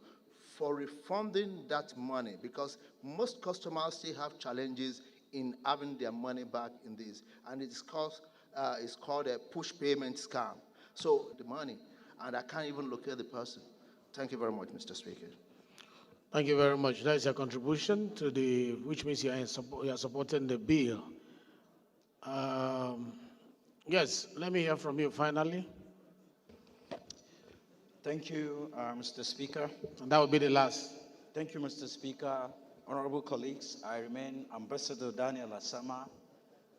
for refunding that money, because most customers still have challenges in having their money back in this, and it's called a push payment scam. So the money, and I can't even locate the person. Thank you very much, Mr. Speaker. Thank you very much. That is your contribution to which means you are supporting the bill. Yes, let me hear from you finally. Thank you, Mr. Speaker. And that will be the last. Thank you, Mr. Speaker. Honorable colleagues, I remain Ambassador Daniel Asama.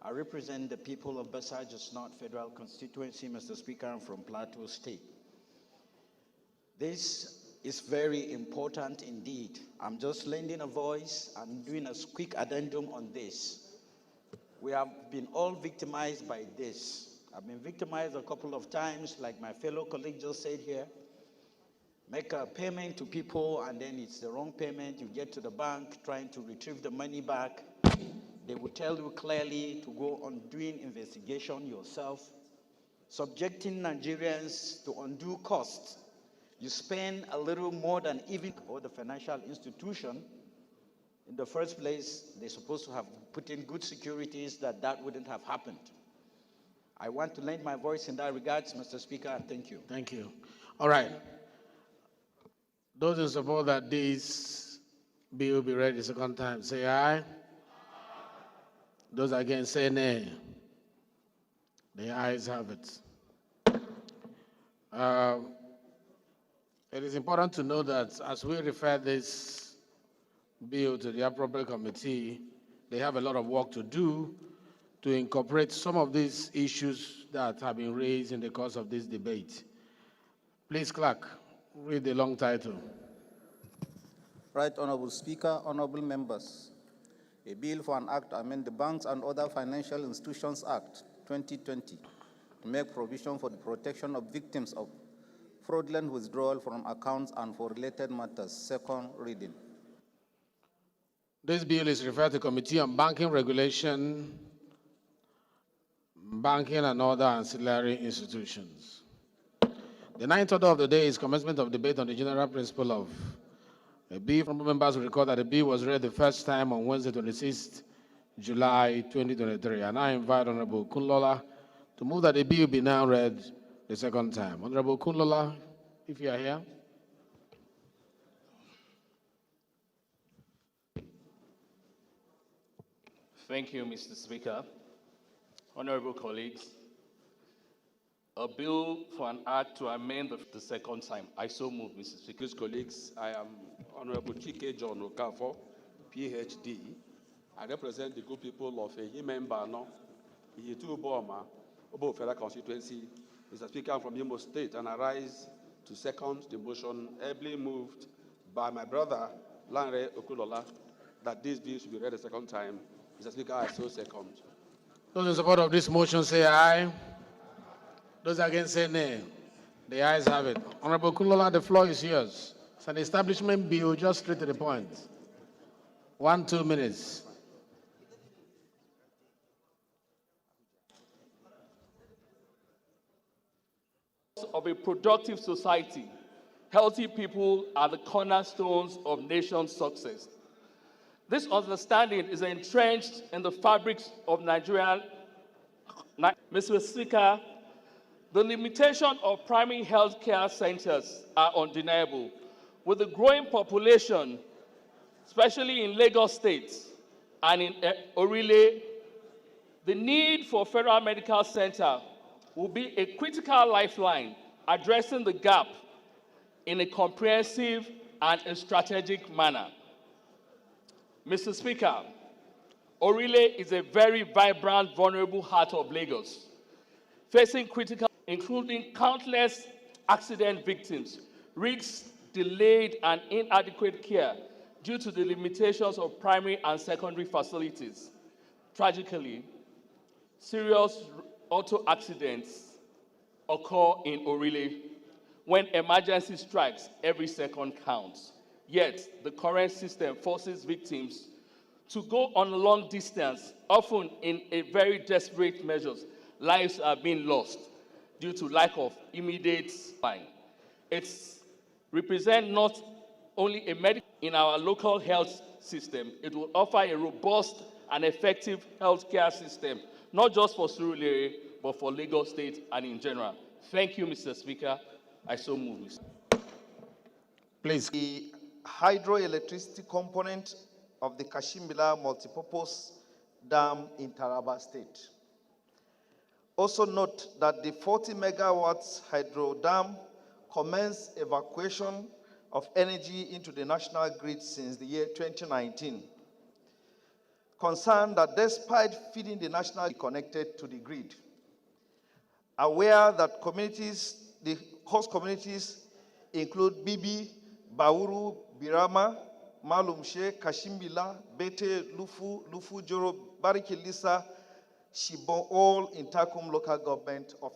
I represent the people of Basajas North Federal Constituency, Mr. Speaker. I'm from Plateau State. This is very important indeed. I'm just lending a voice. I'm doing a quick addendum on this. We have been all victimized by this. I've been victimized a couple of times, like my fellow colleague just said here. Make a payment to people, and then it's the wrong payment. You get to the bank trying to retrieve the money back. They will tell you clearly to go on doing investigation yourself, subjecting Nigerians to undue costs. You spend a little more than even or the financial institution. In the first place, they're supposed to have put in good securities that wouldn't have happened. I want to lend my voice in that regard, Mr. Speaker, and thank you. Thank you. All right. Those in support that this bill be read the second time, say aye. Those against, say nay. The ayes have it. It is important to know that as we refer this bill to the appropriate committee, they have a lot of work to do to incorporate some of these issues that have been raised in the course of this debate. Please, clerk, read the long title. Right Honorable Speaker, honorable members. A bill for an act to amend the Banks and Other Financial Institutions Act 2020 to make provision for the protection of victims of fraudulent withdrawal from accounts and for related matters. Second reading. This bill is referred to Committee on Banking Regulation, Banking and Other Ancillary Institutions. The ninth order of the day is commencement of debate on the general principle of a bill. From members will record that the bill was read the first time on Wednesday, 26th July 2023. And I invite Honorable Kunlola to move that the bill be now read the second time. Honorable Kunlola, if you are here. Thank you, Mr. Speaker. Honorable colleagues, a bill for an act to amend the second time. I so move, Mr. Speaker. Colleagues, I am Honorable Chike John Okafo, PhD. I represent the good people of Yimembano, Yitu Boma, Obo Federal Constituency. Mr. Speaker, I'm from Imo State, and I rise to second the motion ably moved by my brother, Lanre Okulola, that this bill should be read a second time. Mr. Speaker, I so second. Those in support of this motion say aye. Those against say nay. The ayes have it. Honorable Kunlola, the floor is yours. It's an establishment bill, just straight to the point. 2 minutes. Of a productive society, healthy people are the cornerstones of nation's success. This understanding is entrenched in the fabrics of Nigeria. Mr. Speaker, the limitation of primary health care centers are undeniable. With the growing population, especially in Lagos State and in Orile, the need for federal medical center will be a critical lifeline addressing the gap in a comprehensive and a strategic manner. Mr. Speaker, Orile is a very vibrant, vulnerable heart of Lagos, facing critical, including countless accident victims, risks, delayed and inadequate care due to the limitations of primary and secondary facilities. Tragically, serious auto accidents occur in Orile. When emergency strikes, every second counts. Yet, the current system forces victims to go on a long distance, often in a very desperate measures. Lives are being lost due to lack of immediate line. It represents not only a medical in our local health system, it will offer a robust and effective healthcare system, not just for Surulere, but for Lagos State and in general. Thank you, Mr. Speaker. I so move, Mr. Please. The hydroelectricity component of the Kashimbila multipurpose dam in Taraba State. Also note that the 40 megawatts hydro dam commenced evacuation of energy into the national grid since the year 2019. Concerned that despite feeding the national connected to the grid, aware that communities, the host communities include Bibi, Bauru, Birama, Malumshe, Kashimbila, Bete, Lufu Joro, Barikilisa, Shibon, all in Takum local government of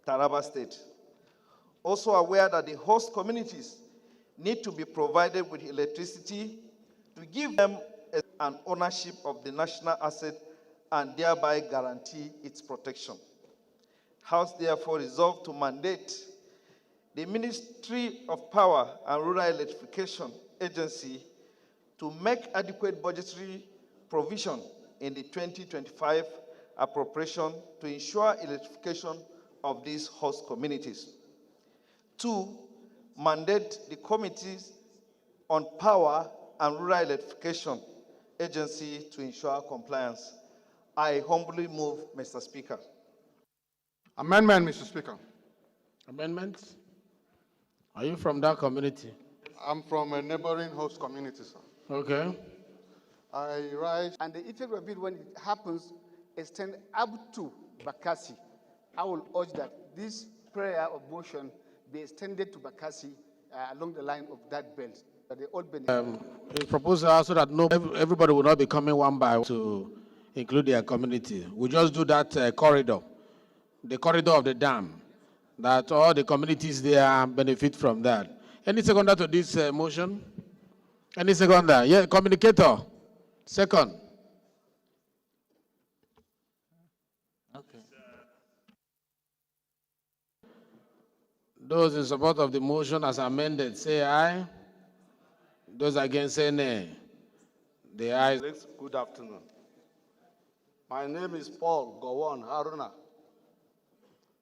Taraba State. Also aware that the host communities need to be provided with electricity to give them an ownership of the national asset and thereby guarantee its protection. House therefore resolved to mandate the Ministry of Power and Rural Electrification Agency to make adequate budgetary provision in the 2025 appropriation to ensure electrification of these host communities. 2, mandate the Committees on Power and Rural Electrification Agency to ensure compliance. I humbly move, Mr. Speaker. Amendment, Mr. Speaker. Amendments? Are you from that community? I'm from a neighboring host community, sir. Okay. I rise. And the effect of it when it happens extend up to Bakassi. I will urge that this prayer of motion be extended to Bakassi along the line of that belt. That they all benefit. It's proposed so that everybody will not be coming one by one to include their community. We just do that corridor, the corridor of the dam, that all the communities there benefit from that. Any seconder to this motion? Any seconder? Yeah, communicator. Second. Okay. Those in support of the motion as amended, say aye. Those against, say nay. The ayes. Good afternoon. My name is Paul Gowon Haruna.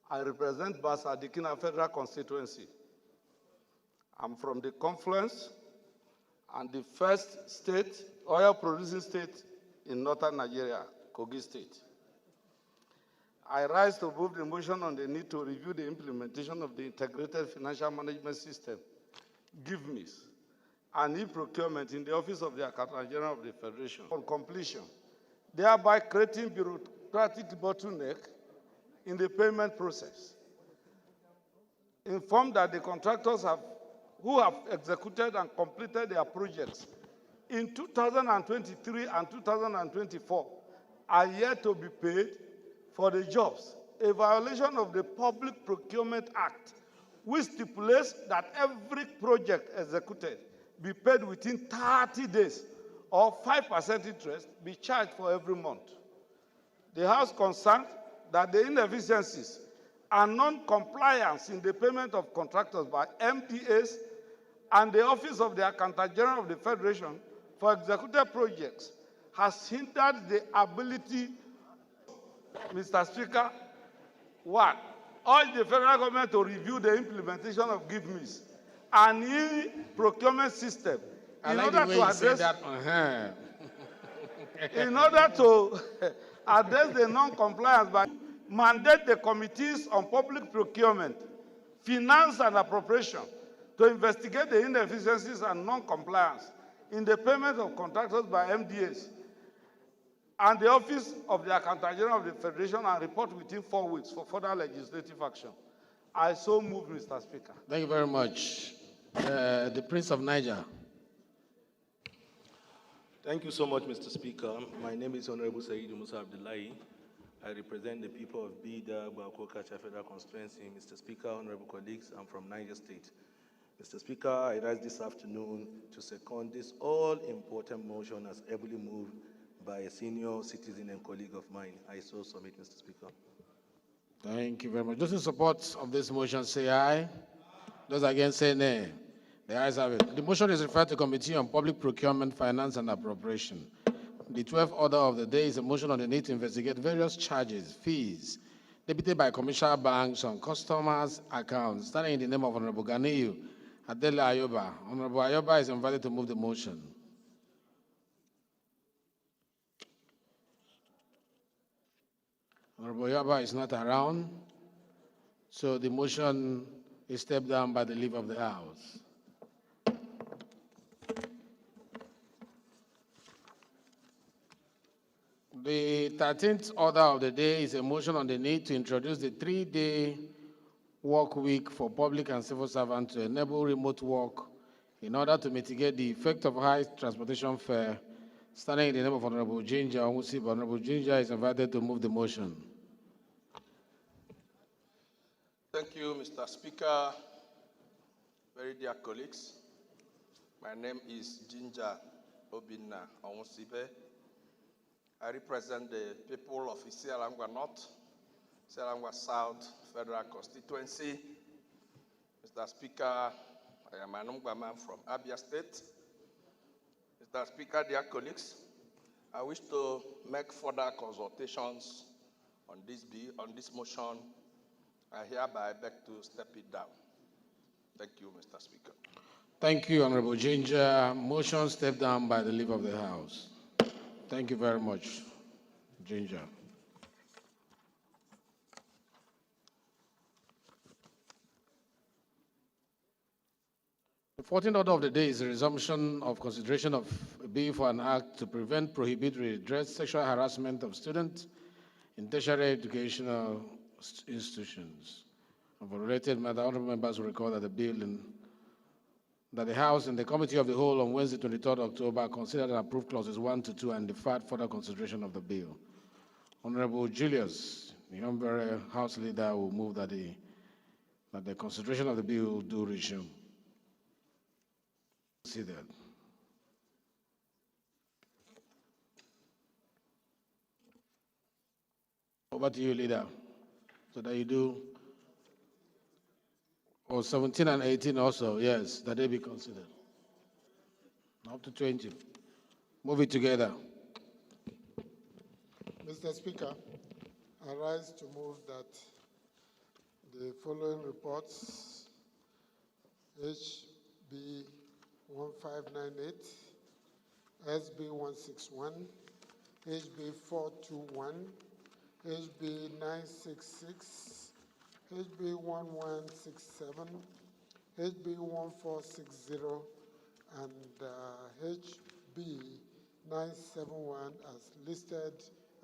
I represent Basa Dikina Federal Constituency. I'm from the Confluence and the first state, oil-producing state in northern Nigeria, Kogi State. I rise to move the motion on the need to review the implementation of the Integrated Financial Management System, GIVMIS, and e-procurement in the Office of the Accountant General of the Federation on completion, thereby creating bureaucratic bottleneck in the payment process. Informed that the contractors who have executed and completed their projects in 2023 and 2024 are yet to be paid for the jobs, a violation of the Public Procurement Act, which stipulates that every project executed be paid within 30 days or 5% interest be charged for every month. The House concerned that the inefficiencies and non-compliance in the payment of contractors by MDAs and the Office of the Accountant General of the Federation for executed projects has hindered the ability, Mr. Speaker, one, urge the federal government to review the implementation of GIVMIS, an e-procurement system in order to address in order to address the non-compliance by mandate the committees on public procurement, finance and appropriation to investigate the inefficiencies and non-compliance in the payment of contractors by MDAs and the Office of the Accountant General of the Federation and report within 4 weeks for further legislative action. I so move, Mr. Speaker. Thank you very much. The Prince of Niger. Thank you so much, Mr. Speaker. My name is Honorable Said Musa Abdullahi. I represent the people of Bida, Bakokacha Federal Constituency. Mr. Speaker, honorable colleagues, I'm from Niger State. Mr. Speaker, I rise this afternoon to second this all-important motion as ably moved by a senior citizen and colleague of mine. I so submit, Mr. Speaker. Thank you very much. Those in support of this motion say aye. Those against say nay. The ayes have it. The motion is referred to Committee on Public Procurement, Finance and Appropriation. The 12th order of the day is a motion on the need to investigate various charges, fees, debited by commercial banks on customers' accounts, standing in the name of Honorable Ganiyu Adele Ayoba. Honorable Ayoba is invited to move the motion. Honorable Ayoba is not around, so the motion is stepped down by the leave of the House. The 13th order of the day is a motion on the need to introduce the 3-day work week for public and civil servants to enable remote work in order to mitigate the effect of high transportation fare. Standing in the name of Honorable Ginger Onwusi, Honorable Ginger is invited to move the motion. Thank you, Mr. Speaker. Very dear colleagues, my name is Ginger Obinna Onwusibe. I represent the people of Isialangwa North, Isialangwa South Federal Constituency. Mr. Speaker, I am an Ungbaman from Abia State. Mr. Speaker, dear colleagues, I wish to make further consultations on this bill, on this motion. I hereby beg to step it down. Thank you, Mr. Speaker. Thank you, Honorable Ginger. Motion stepped down by the leave of the House. Thank you very much, Ginger. The 14th order of the day is the resumption of consideration of a bill for an act to prevent, prohibit, redress sexual harassment of students in tertiary educational institutions. And for related matter, honorable members will recall that that the House and the Committee of the Whole on Wednesday, 23rd October, considered and approved clauses 1 to 2 and deferred further consideration of the bill. Honorable Julius, the Honorable House Leader, will move that the consideration of the bill do resume. See that. Over to you, Leader, so that you do. Or 17 and 18 also, yes, that they be considered. Up to 20. Move it together. Mr. Speaker, I rise to move that the following reports, HB 1598, SB 161, HB 421, HB 966, HB 1167, HB 1460, and HB 971 as listed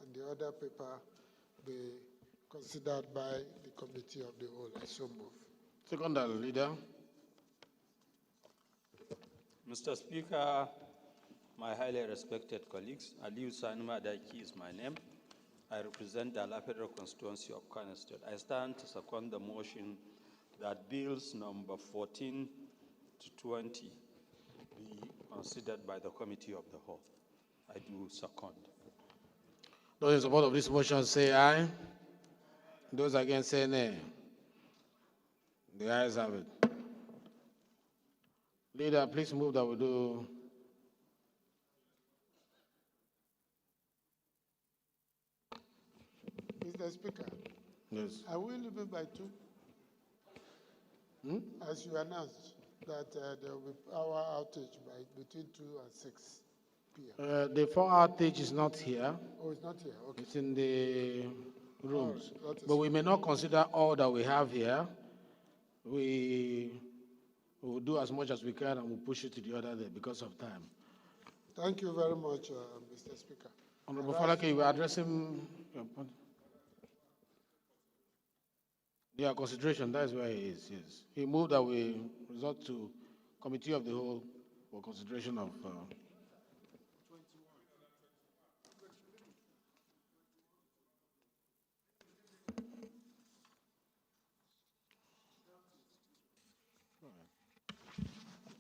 in the other paper be considered by the Committee of the Whole. I so move. Second, Leader. Mr. Speaker, my highly respected colleagues, Aliu Sanuma Daiki is my name. I represent the Federal Constituency of Kano State. I stand to second the motion that bills number 14 to 20 be considered by the Committee of the Whole. I do second. Those in support of this motion say aye. Those against say nay. The ayes have it. Leader, please move that we do. Mr. Speaker, Yes. are we leaving by 2? As you announced that there will be power outage between 2 and 6 p.m. The 4 outage is not here. Oh, it's not here. Okay. It's in the rooms. All right, But we may not consider all that we have here. We will do as much as we can and we'll push it to the other day because of time. Thank you very much, Mr. Speaker. Honorable Falake, you were addressing your point. Yeah, consideration, that's where he is, yes. He moved that we resort to committee of the whole for consideration of.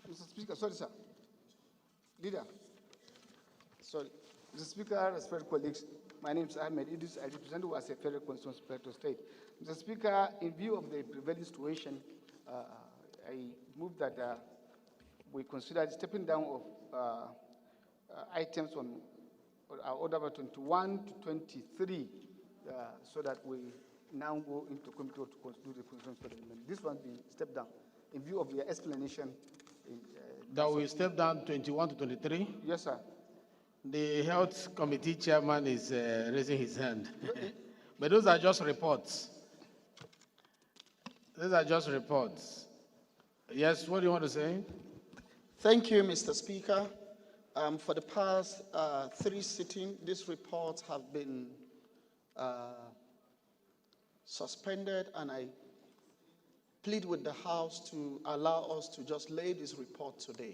Mr. Speaker, sorry, sir. Leader. Sorry. Mr. Speaker, respected colleagues, my name is Ahmed Idris. I represent as a federal constituency, Plateau State. Mr. Speaker, in view of the prevailing situation, I move that we consider stepping down of items on our order number 21 to 23, so that we now go into committee to do the constituency amendment. This one being stepped down in view of your explanation. That we step down 21 to 23? Yes, sir. The health committee chairman is raising his hand. But those are just reports. Those are just reports. Yes, what do you want to say? Thank you, Mr. Speaker. For the past 3 sittings, these reports have been suspended, and I plead with the House to allow us to just lay this report today.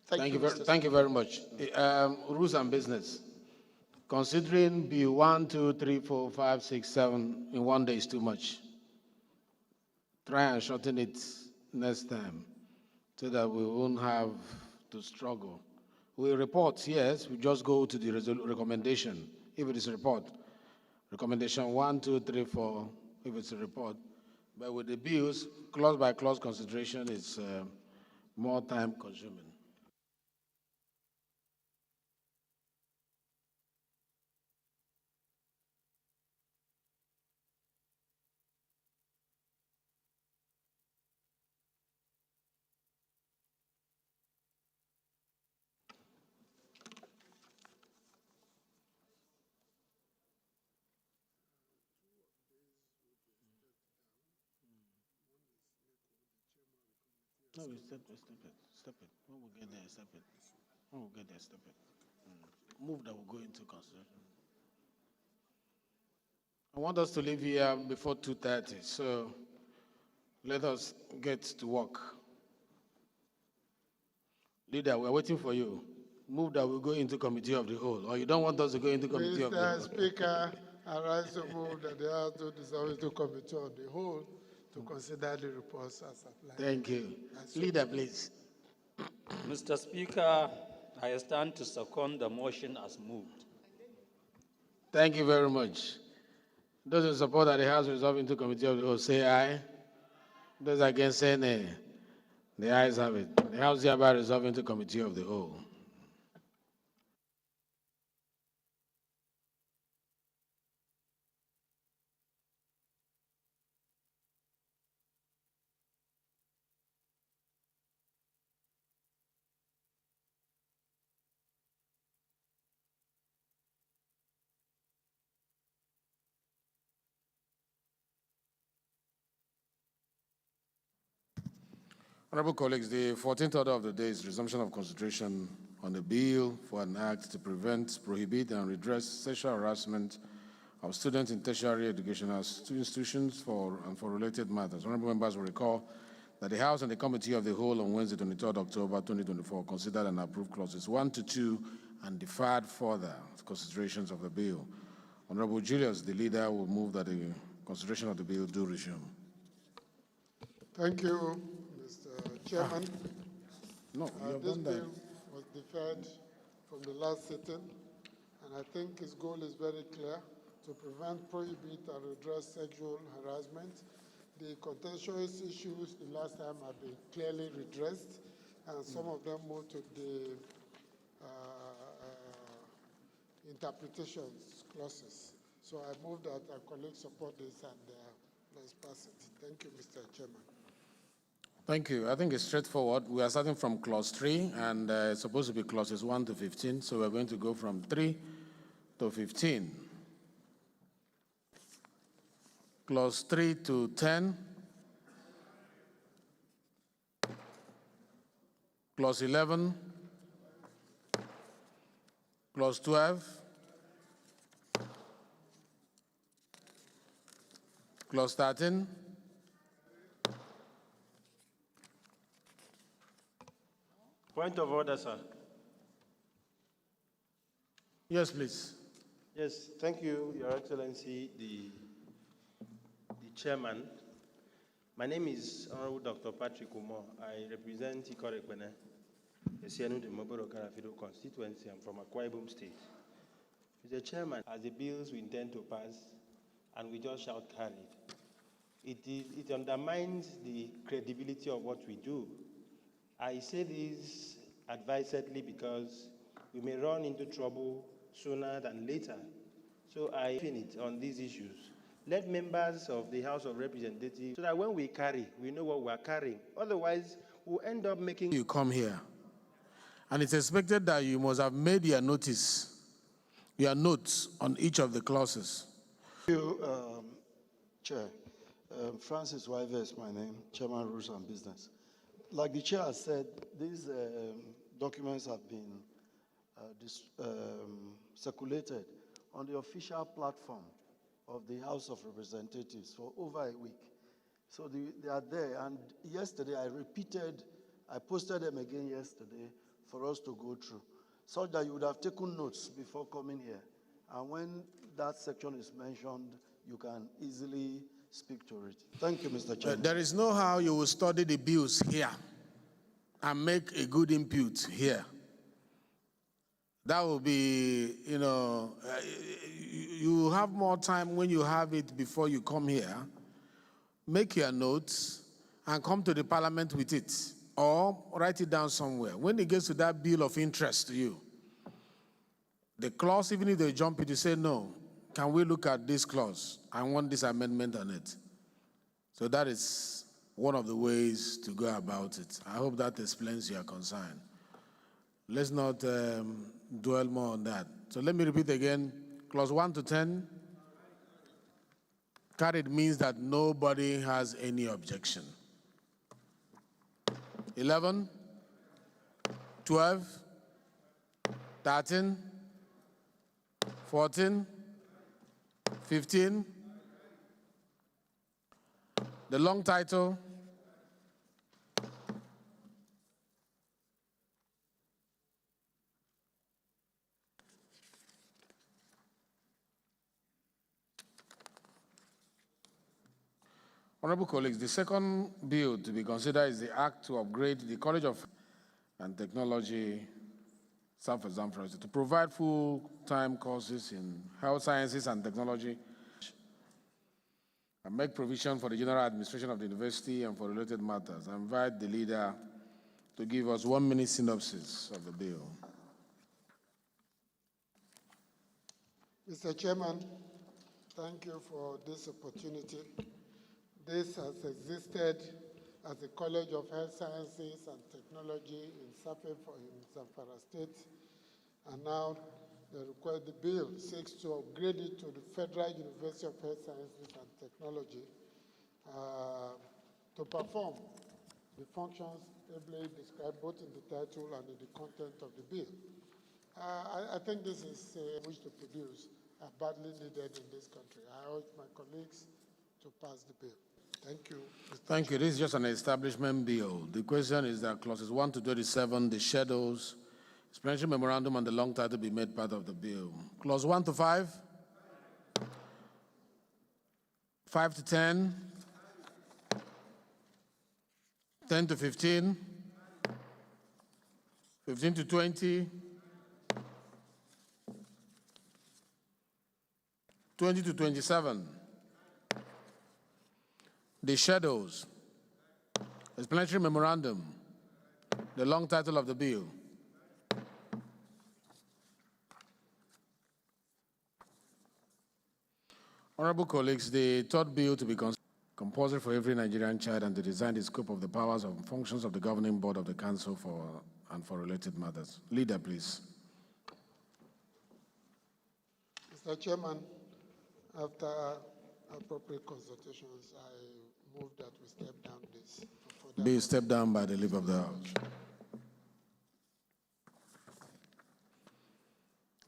Thank you very much. Rules and business. Considering Bill 1, 2, 3, 4, 5, 6, 7 in one day is too much. Try and shorten it next time so that we won't have to struggle. We report, yes, we just go to the recommendation if it is a report. Recommendation 1, 2, 3, 4, if it's a report. But with the bills, clause by clause consideration is more time consuming. No, we step it. When we get there, step it. When we get there, step it. Move that will go into consideration. I want us to leave here before 2:30, so let us get to work. Leader, we are waiting for you. Move that we go into committee of the whole, or you don't want us to go into committee of the whole? Mr. Speaker, I rise to move that the House to dissolve into committee of the whole to consider the reports as applied. Thank you. Leader, please. Mr. Speaker, I stand to second the motion as moved. Thank you very much. Those in support that the House resolve into committee of the whole, say aye. Those against, say nay. The ayes have it. The House hereby resolve into committee of the whole. Honorable colleagues, the 14th order of the day is resumption of consideration on a bill for an act to prevent, prohibit, and redress sexual harassment of students in tertiary educational institutions and for related matters. Honorable members will recall that the House and the Committee of the Whole on Wednesday, 23rd October 2024, considered and approved clauses 1 to 2 and deferred further considerations of the bill. Honorable Julius, the leader, will move that the consideration of the bill do resume. Thank you, Mr. Chairman. No, you have this done that. bill was deferred from the last sitting, and I think its goal is very clear: to prevent, prohibit, and redress sexual harassment. The contentious issues the last time have been clearly redressed, and some of them moved to the interpretations clauses. So I move that our colleagues support this and let's pass it. Thank you, Mr. Chairman. Thank you. I think it's straightforward. We are starting from clause 3, and it's supposed to be clauses 1 to 15, so we're going to go from 3 to 15. Clause 3 to 10. Clause 11 Clause 12. Clause 13. Point of order, sir. Yes, please. Yes, thank you, Your Excellency, the chairman. My name is Honorable Dr. Patrick Umo. I represent Ikorekbene, Esienu de Moboro Karafido constituency. I'm from Akwa Ibom State. Mr. Chairman, as the bills we intend to pass, and we just shout carried, it undermines the credibility of what we do. I say this advisedly because we may run into trouble sooner than later. So I finish on these issues. Let members of the House of Representatives, so that when we carry, we know what we're carrying. Otherwise, we'll end up making... You come here, and it's expected that you must have made your notice, your notes on each of the clauses. Thank you, Chair. Francis Wyver is my name, Chairman, Rules and Business. Like the Chair has said, these documents have been circulated on the official platform of the House of Representatives for over a week. So they are there, and yesterday I posted them again yesterday for us to go through, so that you would have taken notes before coming here. And when that section is mentioned, you can easily speak to it. Thank you, Mr. Chairman. There is no how you will study the bills here and make a good input here. That will be, you have more time when you have it before you come here. Make your notes and come to the parliament with it, or write it down somewhere. When it gets to that bill of interest to you, the clause, even if they jump it, you say, no, can we look at this clause? I want this amendment on it. So that is one of the ways to go about it. I hope that explains your concern. Let's not dwell more on that. So let me repeat again. Clause 1 to 10. Carried means that nobody has any objection. 11, 12, 13, 14, 15. The long title. Honorable colleagues, the second bill to be considered is the Act to upgrade the College of and Technology, Zamfara, to provide full-time courses in health sciences and technology, and make provision for the general administration of the university and for related matters. I invite the leader to give us 1 minute synopsis of the bill. Mr. Chairman, thank you for this opportunity. This has existed as a College of Health Sciences and Technology in Zamfara State, and now the bill seeks to upgrade it to the Federal University of Health Sciences and Technology to perform the functions ably described both in the title and in the content of the bill. I think this is a wish to produce badly needed in this country. I urge my colleagues to pass the bill. Thank you. Thank you. This is just an establishment bill. The question is that clauses 1 to 37, the shadows, explanatory memorandum, and the long title be made part of the bill. Clause 1 to 5, 5 to 10, 10 to 15, 15 to 20, 20 to 27. The shadows, explanatory memorandum, the long title of the bill. Honorable colleagues, the third bill to be compulsory for every Nigerian child and to design the scope of the powers and functions of the governing board of the council for related matters. Leader, please. Mr. Chairman, after appropriate consultations, I move that we step down this. Bill stepped down by the leave of the House.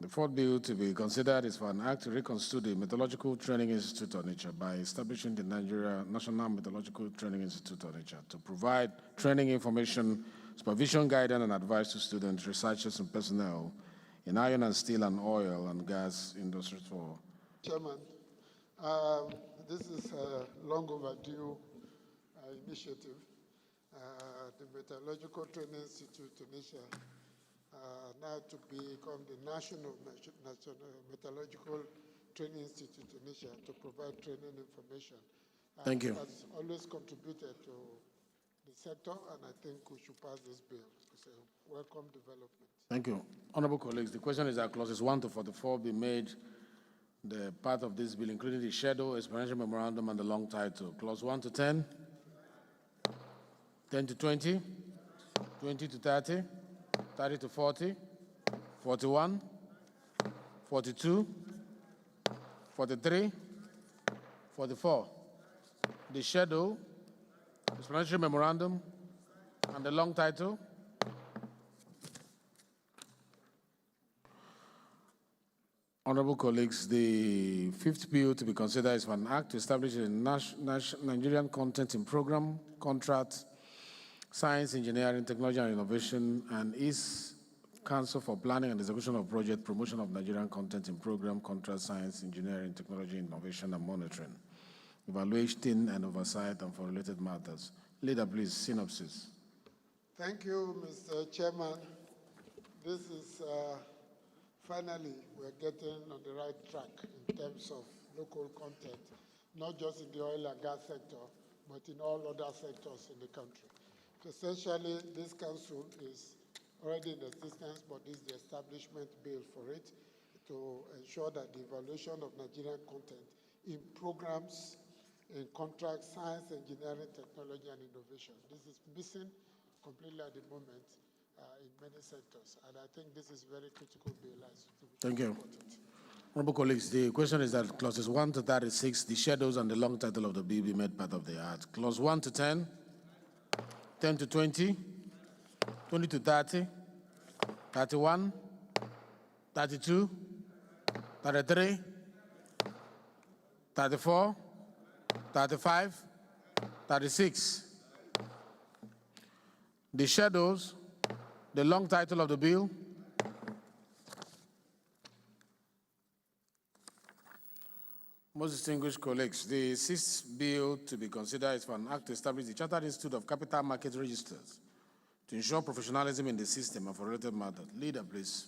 The fourth bill to be considered is for an act to reconstitute the Meteorological Training Institute of Nature by establishing the Nigeria National Meteorological Training Institute of Nature to provide training information, supervision, guidance, and advice to students, researchers, and personnel in iron and steel and oil and gas industries for. Chairman, this is a long overdue initiative. The Meteorological Training Institute of Nature now to become the National Meteorological Training Institute of Nature to provide training information. Thank you. Has always contributed to the sector, and I think we should pass this bill. It's a welcome development. Thank you. Honorable colleagues, the question is that clauses 1 to 44 be made the part of this bill, including the schedule, explanatory memorandum, and the long title. Clause 1 to 10, 10 to 20, 20 to 30, 30 to 40, 41, 42, 43, 44. The schedule, explanatory memorandum, and the long title. Honorable colleagues, the fifth bill to be considered is for an act to establish a Nigerian content in program, contract, science, engineering, technology, and innovation, and East Council for Planning and Execution of Project, promotion of Nigerian content in program, contract, science, engineering, technology, innovation, and monitoring, evaluation and oversight, and for related matters. Leader, please, synopsis. Thank you, Mr. Chairman. This is finally we're getting on the right track in terms of local content, not just in the oil and gas sector, but in all other sectors in the country. So essentially, this council is already in existence, but this is the establishment bill for it to ensure that the evaluation of Nigerian content in programs, in contracts, science, engineering, technology, and innovation. This is missing completely at the moment in many sectors, and I think this is very critical bill. Thank you. Honorable colleagues, the question is that clauses 1 to 36, the schedules and the long title of the bill be made part of the act. Clause 1 to 10, 10 to 20, 20 to 30, 31, 32, 33, 34, 35, 36. The schedules, the long title of the bill, most distinguished colleagues, the sixth bill to be considered is for an act to establish the Chartered Institute of Capital Market Registers to ensure professionalism in the system and for related matters. Leader, please.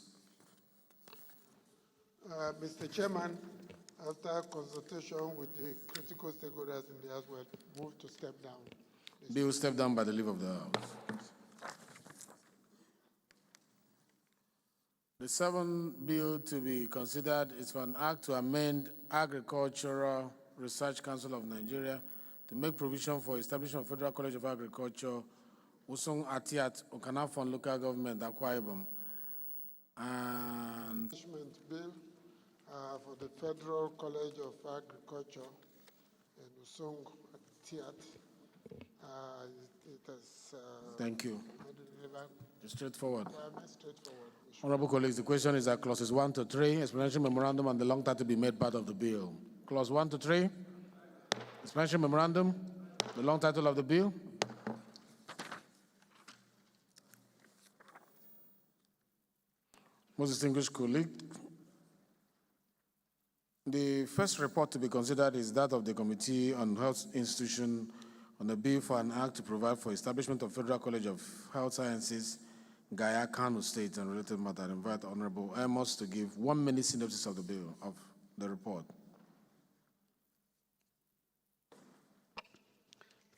Mr. Chairman, after consultation with the critical stakeholders in the House, we move to step down. Bill step down by the leave of the House. The seventh bill to be considered is for an act to amend Agricultural Research Council of Nigeria to make provision for establishment of Federal College of Agriculture, Usung Atiat, Okanafon Local Government, Akwa Ibom, and bill for the Federal College of Agriculture in Usung Atiat. Thank you. Straightforward. Honorable colleagues, the question is that clauses 1 to 3, explanatory memorandum and the long title be made part of the bill. Clause 1 to 3, explanatory memorandum, the long title of the bill. Most distinguished colleague, the first report to be considered is that of the Committee on Health Institution on the bill for an act to provide for establishment of Federal College of Health Sciences, Gaya, Kano State, and related matter. I invite Honorable Amos to give 1 minute synopsis of the bill, of the report.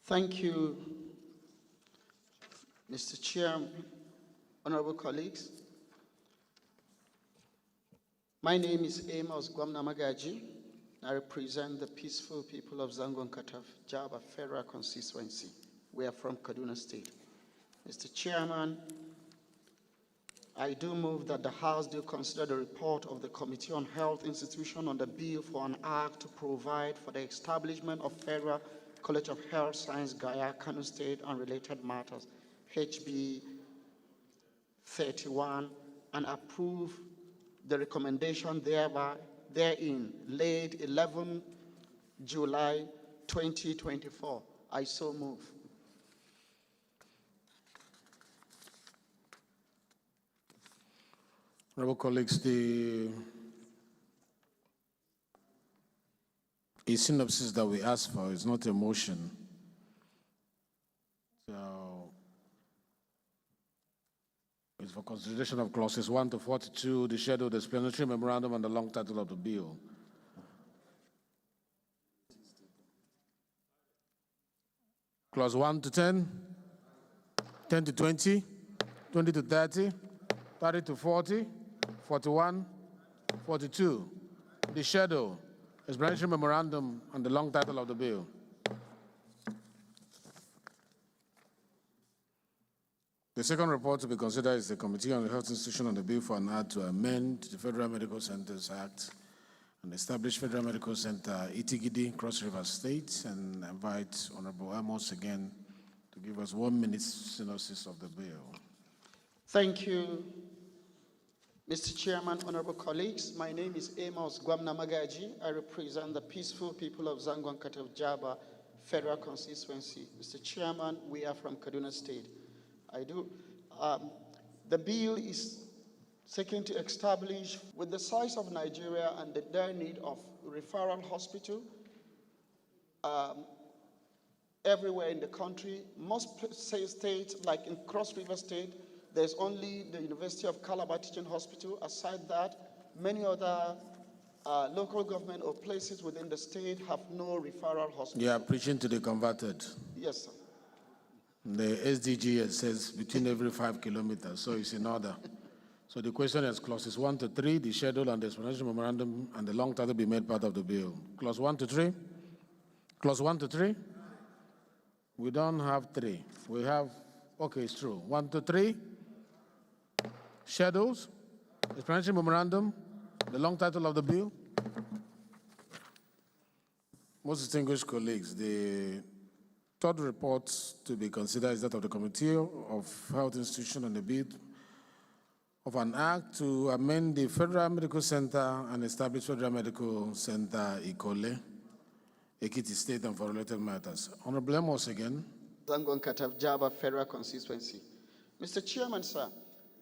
Thank you, Mr. Chair, honorable colleagues. My name is Amos Gwamnamagaji. I represent the peaceful people of Zangon Kataf, Jaba Federal Constituency. We are from Kaduna State. Mr. Chairman, I do move that the House do consider the report of the Committee on Health Institution on the bill for an act to provide for the establishment of Federal College of Health Science, Gaya, Kano State, and related matters, HB 31, and approve the recommendation therein laid 11 July 2024. I so move. Honorable colleagues, a synopsis that we asked for is not a motion. So it's for consideration of clauses 1 to 42, the schedule, the explanatory memorandum, and the long title of the bill. Clause 1 to 10, 10 to 20, 20 to 30, 30 to 40, 41, 42. The schedule, explanatory memorandum, and the long title of the bill. The second report to be considered is the Committee on the Health Institution on the bill for an act to amend the Federal Medical Centers Act and establish Federal Medical Center Itigidi, Cross River State, and invite Honorable Amos again to give us 1 minute synopsis of the bill. Thank you, Mr. Chairman, honorable colleagues. My name is Amos Gwamna Magaji. I represent the peaceful people of Zangon Kataf Jaba Federal Constituency. Mr. Chairman, we are from Kaduna State. The bill is seeking to establish, with the size of Nigeria and the dire need of referral hospital everywhere in the country, most states, like in Cross River State, there's only the University of Calabar Teaching Hospital. Aside that, many other local government or places within the state have no referral hospital. You are preaching to the converted. Yes, sir. The SDG says between every 5 kilometers, so it's in order. So the question is clauses 1 to 3, the schedule and the explanation memorandum and the long title be made part of the bill. Clause 1 to 3? Clause 1 to 3? We don't have 3. We have, okay, it's true. 1 to 3, schedules, explanation memorandum, the long title of the bill. Most distinguished colleagues, the third report to be considered is that of the Committee of Health Institution on the bill of an act to amend the Federal Medical Center and establish Federal Medical Center Ikole, Ekiti State, and for related matters. Honorable Amos again. Zangon Kataf Jaba Federal Constituency. Mr. Chairman, sir,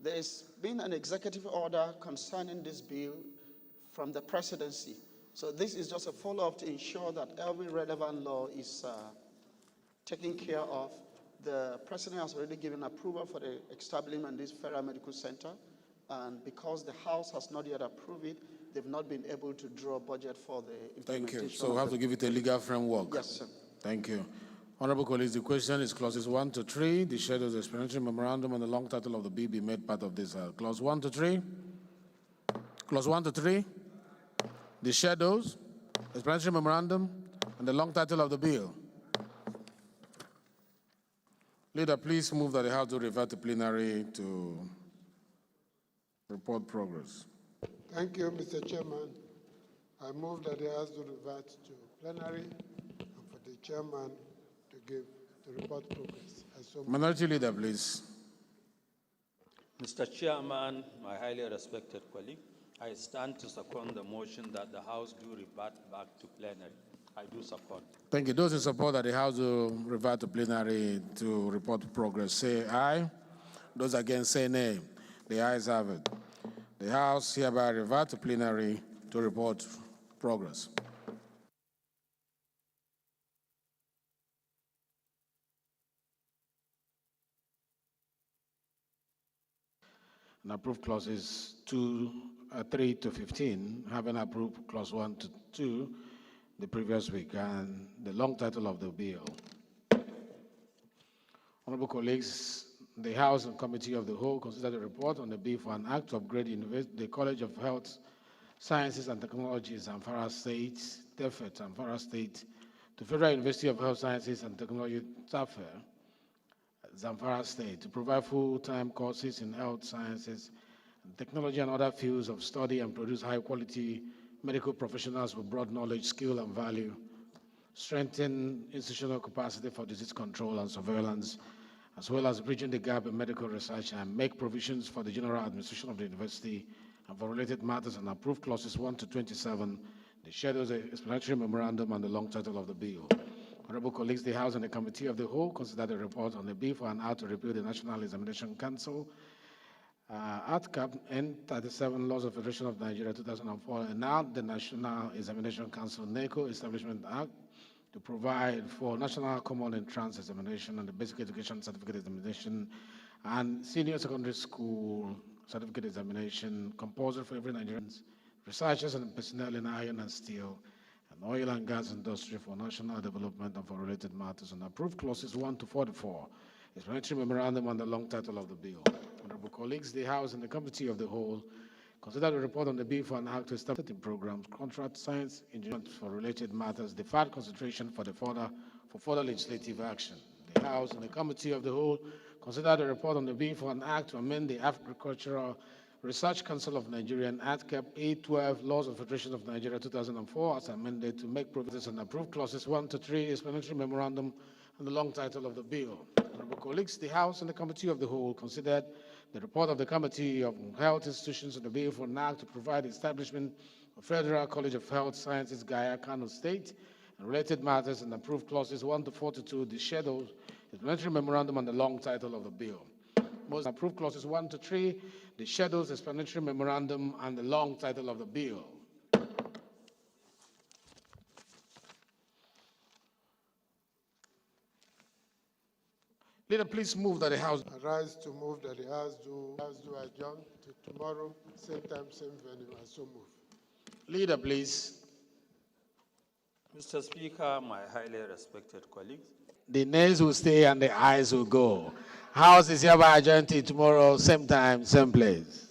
there has been an executive order concerning this bill from the presidency. So this is just a follow-up to ensure that every relevant law is taken care of. The president has already given approval for the establishment of this Federal Medical Center, and because the House has not yet approved it, they've not been able to draw a budget for the implementation. Thank you. So we have to give it a legal framework. Yes, sir. Thank you. Honorable colleagues, the question is clauses 1 to 3, the schedules, explanatory memorandum, and the long title of the bill be made part of this. Clause 1 to 3. Clause 1 to 3, the schedules, explanatory memorandum, and the long title of the bill. Leader, please move that the House will revert to plenary to report progress. Thank you, Mr. Chairman. I move that the House will revert to plenary and for the chairman to give the report progress. Minority Leader, please. Mr. Chairman, my highly respected colleague, I stand to second the motion that the House do revert back to plenary. I do support. Thank you. Those in support that the House will revert to plenary to report progress, say aye. Those against, say nay. The ayes have it. The House hereby revert to plenary to report progress. And approved clauses 3 to 15, having approved clause 1 to 2 the previous week, and the long title of the bill. Honorable colleagues, the House and Committee of the Whole consider the report on the bill for an act to upgrade the College of Health Sciences and Technology, Zamfara State, TEFET, Zamfara State, to Federal University of Health Sciences and Technology, TAFE, Zamfara State, to provide full-time courses in health sciences, technology, and other fields of study, and produce high-quality medical professionals with broad knowledge, skill, and value, strengthen institutional capacity for disease control and surveillance, as well as bridging the gap in medical research, and make provisions for the general administration of the university and for related matters and approved clauses 1 to 27, the schedules, the explanatory memorandum, and the long title of the bill. Honorable colleagues, the House and the Committee of the Whole consider the report on the bill for and out to repeal the National Examination Council Cap N37 Laws of Federation of Nigeria 2004 and now the National Examination Council NECO Establishment Act to provide for National Common Entrance Examination and the Basic Education Certificate Examination and Senior Secondary School Certificate Examination compulsory for every Nigerian, researchers and personnel in iron and steel and oil and gas industry for national development and for related matters and approved clauses 1 to 44. Explanatory memorandum and the long title of the bill. Honorable colleagues, the House and the Committee of the Whole consider the report on the bill for an act to establish programs, contract, science, engineering for related matters, deferred consideration for further legislative action. The House and the Committee of the Whole consider the report on the bill for an act to amend the Agricultural Research Council of Nigeria and ADCAP A12 Laws of Federation of Nigeria 2004 as amended to make provisions and approve clauses 1 to 3, explanatory memorandum, and the long title of the bill. Honorable colleagues, the House and the Committee of the Whole considered the report of the Committee of Health Institutions on the bill for an act to provide the establishment of Federal College of Health Sciences, Gaya, Kano State, and related matters and approved clauses 1 to 42, the schedule, explanatory memorandum, and the long title of the bill. Most approved clauses 1 to 3, the schedules, explanatory memorandum, and the long title of the bill. Leader, please move that the House. I rise to move that the House do adjourn to tomorrow, same time, same venue, and so move. Leader, please. Mr. Speaker, my highly respected colleagues. The nays will stay and the ayes will go. House is hereby adjourned till tomorrow, same time, same place.